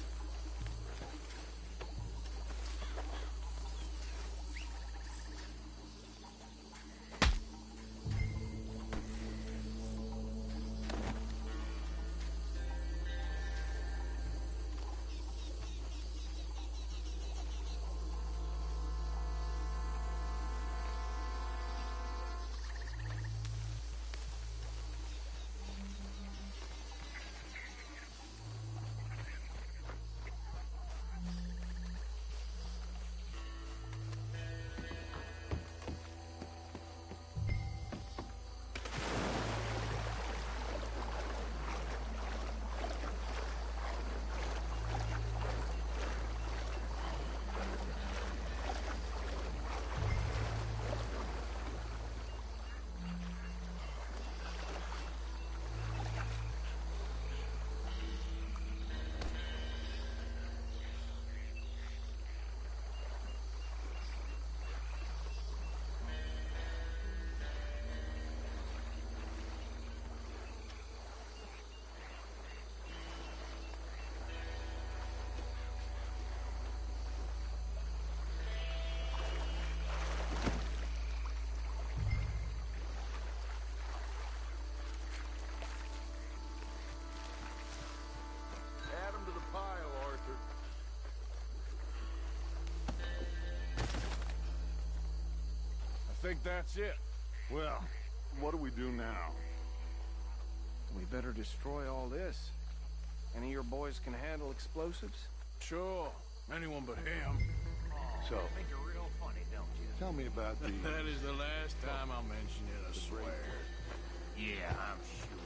Add 'em to the pile, Arthur. I think that's it. Well, what do we do now? We better destroy all this. Any of your boys can handle explosives? Sure. Anyone but him. So, I think you're real funny, don't you? tell me about the... That is the last time I'll mention it, I swear. Yeah, I'm sure.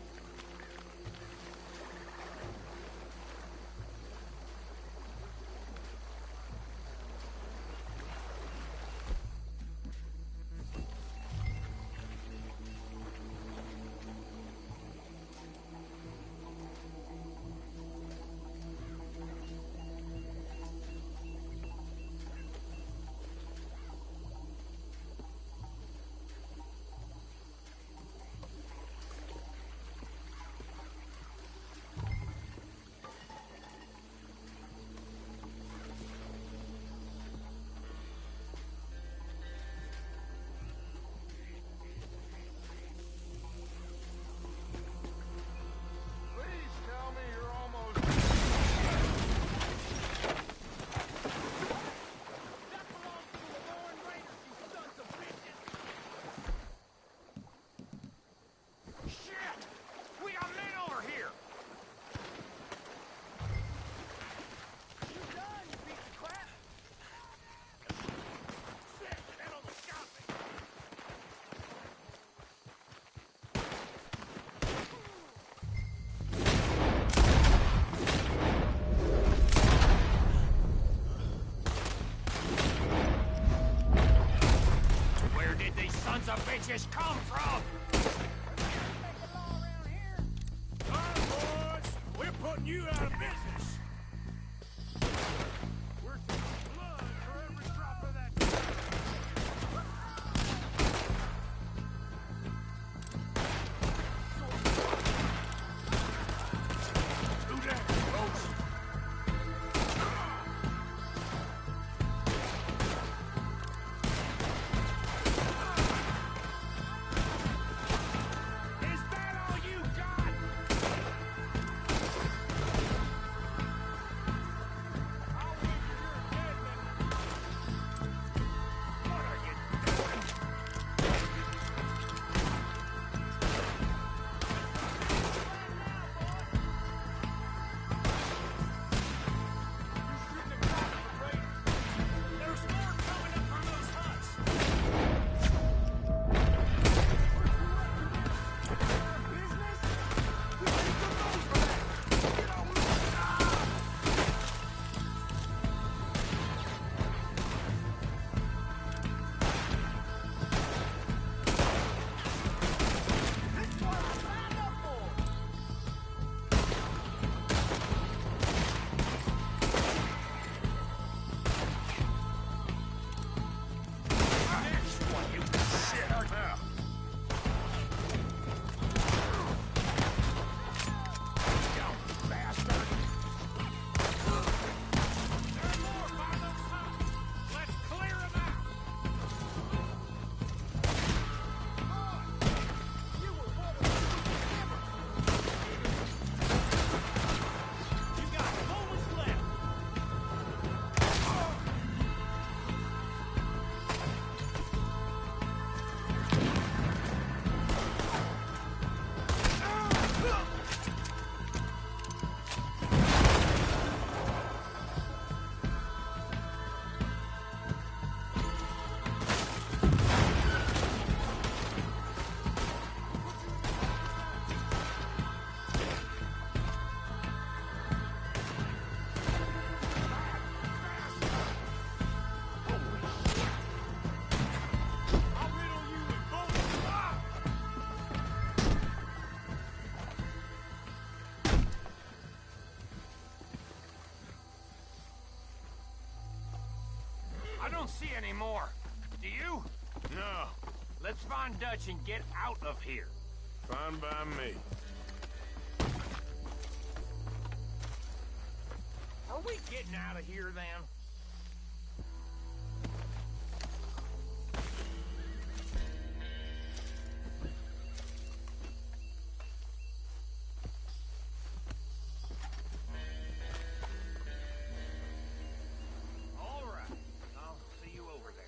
justice come from? All right, boys. We're putting you out of business. We're taking blood for every drop of that. Do that, folks. Is that all you got? I'll wager you're dead, man. What are you doing? There's more coming up from those huts. I don't see any more. Do you? No. Let's find Dutch and get out of here. Fine by me. Are we getting out of here then? All right. I'll see you over there.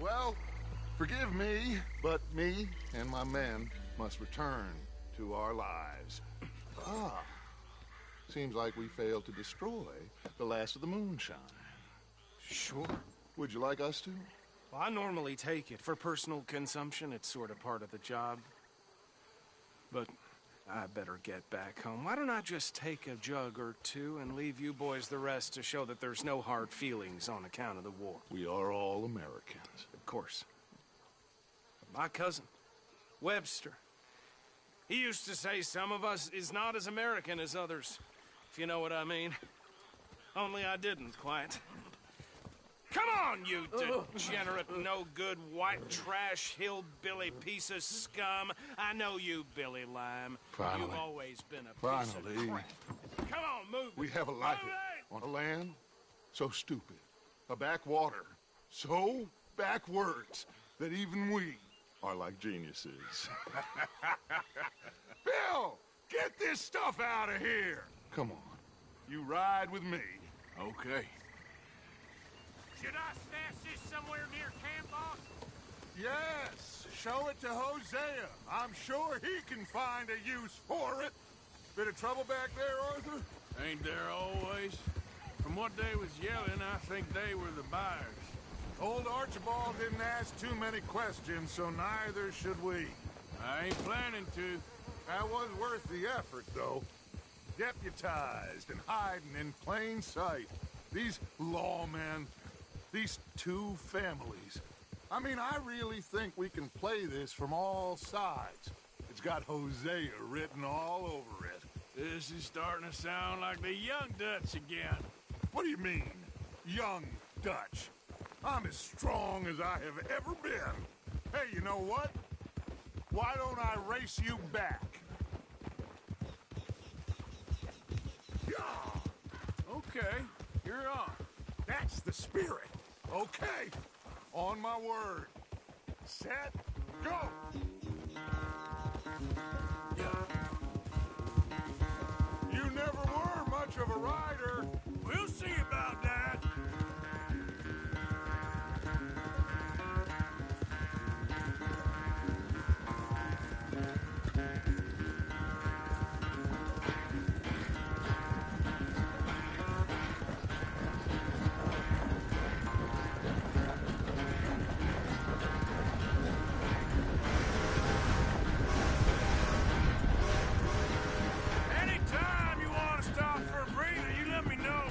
Well, forgive me, but me and my men must return to our lives. Ah, seems like we failed to destroy the last of the moonshine. Sure. Would you like us to? Well, I normally take it. For personal consumption, it's sort of part of the job. But I better get back home. Why don't I just take a jug or two and leave you boys the rest to show that there's no hard feelings on account of the war? We are all Americans. Of course. My cousin, Webster, he used to say some of us is not as American as others, if you know what I mean. Only I didn't quite. Come on, you degenerate, no-good, white trash, hillbilly piece of scum. I know you, Billy Lime. Finally. You've always been a piece of crap. Come on, move it. We have a life on a land so stupid, a backwater so backwards that even we are like geniuses. Bill, get this stuff out of here. Come on, you ride with me. Okay. Should I stash this somewhere near camp, boss? Yes, show it to Hosea. I'm sure he can find a use for it. Bit of trouble back there, Arthur? Ain't there always? From what they was yelling, I think they were the buyers. Old Archibald didn't ask too many questions, so neither should we. I ain't planning to. That was worth the effort, though. Deputized and hiding in plain sight. These lawmen, these two families. I mean, I really think we can play this from all sides. It's got Hosea written all over it. This is starting to sound like the Young Dutch again. What do you mean, Young Dutch? I'm as strong as I have ever been. Hey, you know what? Why don't I race you back? Yeah. Okay, you're on. That's the spirit. Okay, on my word. Set, go! You never were much of a rider. We'll see about that. Anytime you want to stop for a breather, you let me know.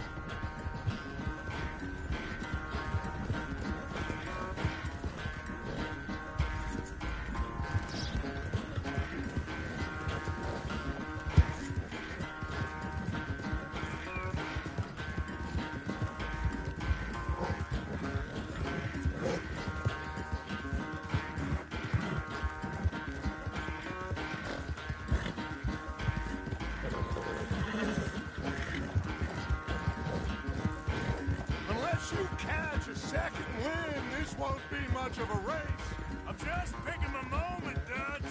Unless you catch a second wind, this won't be much of a race. I'm just picking my moment, Dutch.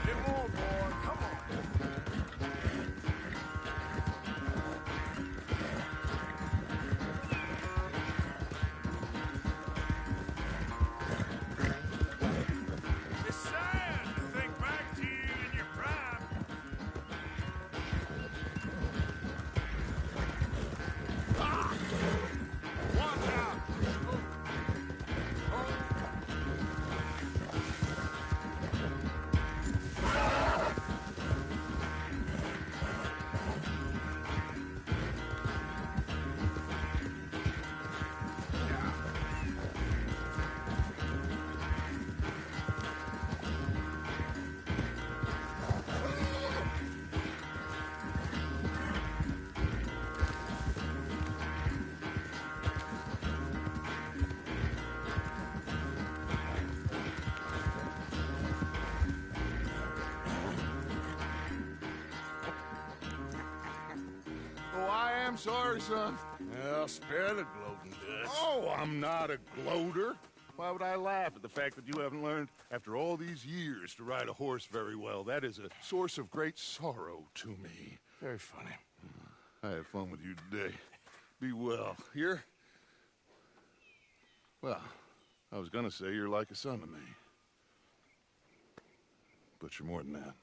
Get more, boy. Come on. It's sad to think back to you in your prime. Watch out. Oh, I am sorry, son. Well, spare the gloating, Dutch. Oh, I'm not a gloater. Why would I laugh at the fact that you haven't learned, after all these years, to ride a horse very well? That is a source of great sorrow to me. Very funny. I had fun with you today. Be well. Here? Well, I was gonna say you're like a son to me. But you're more than that.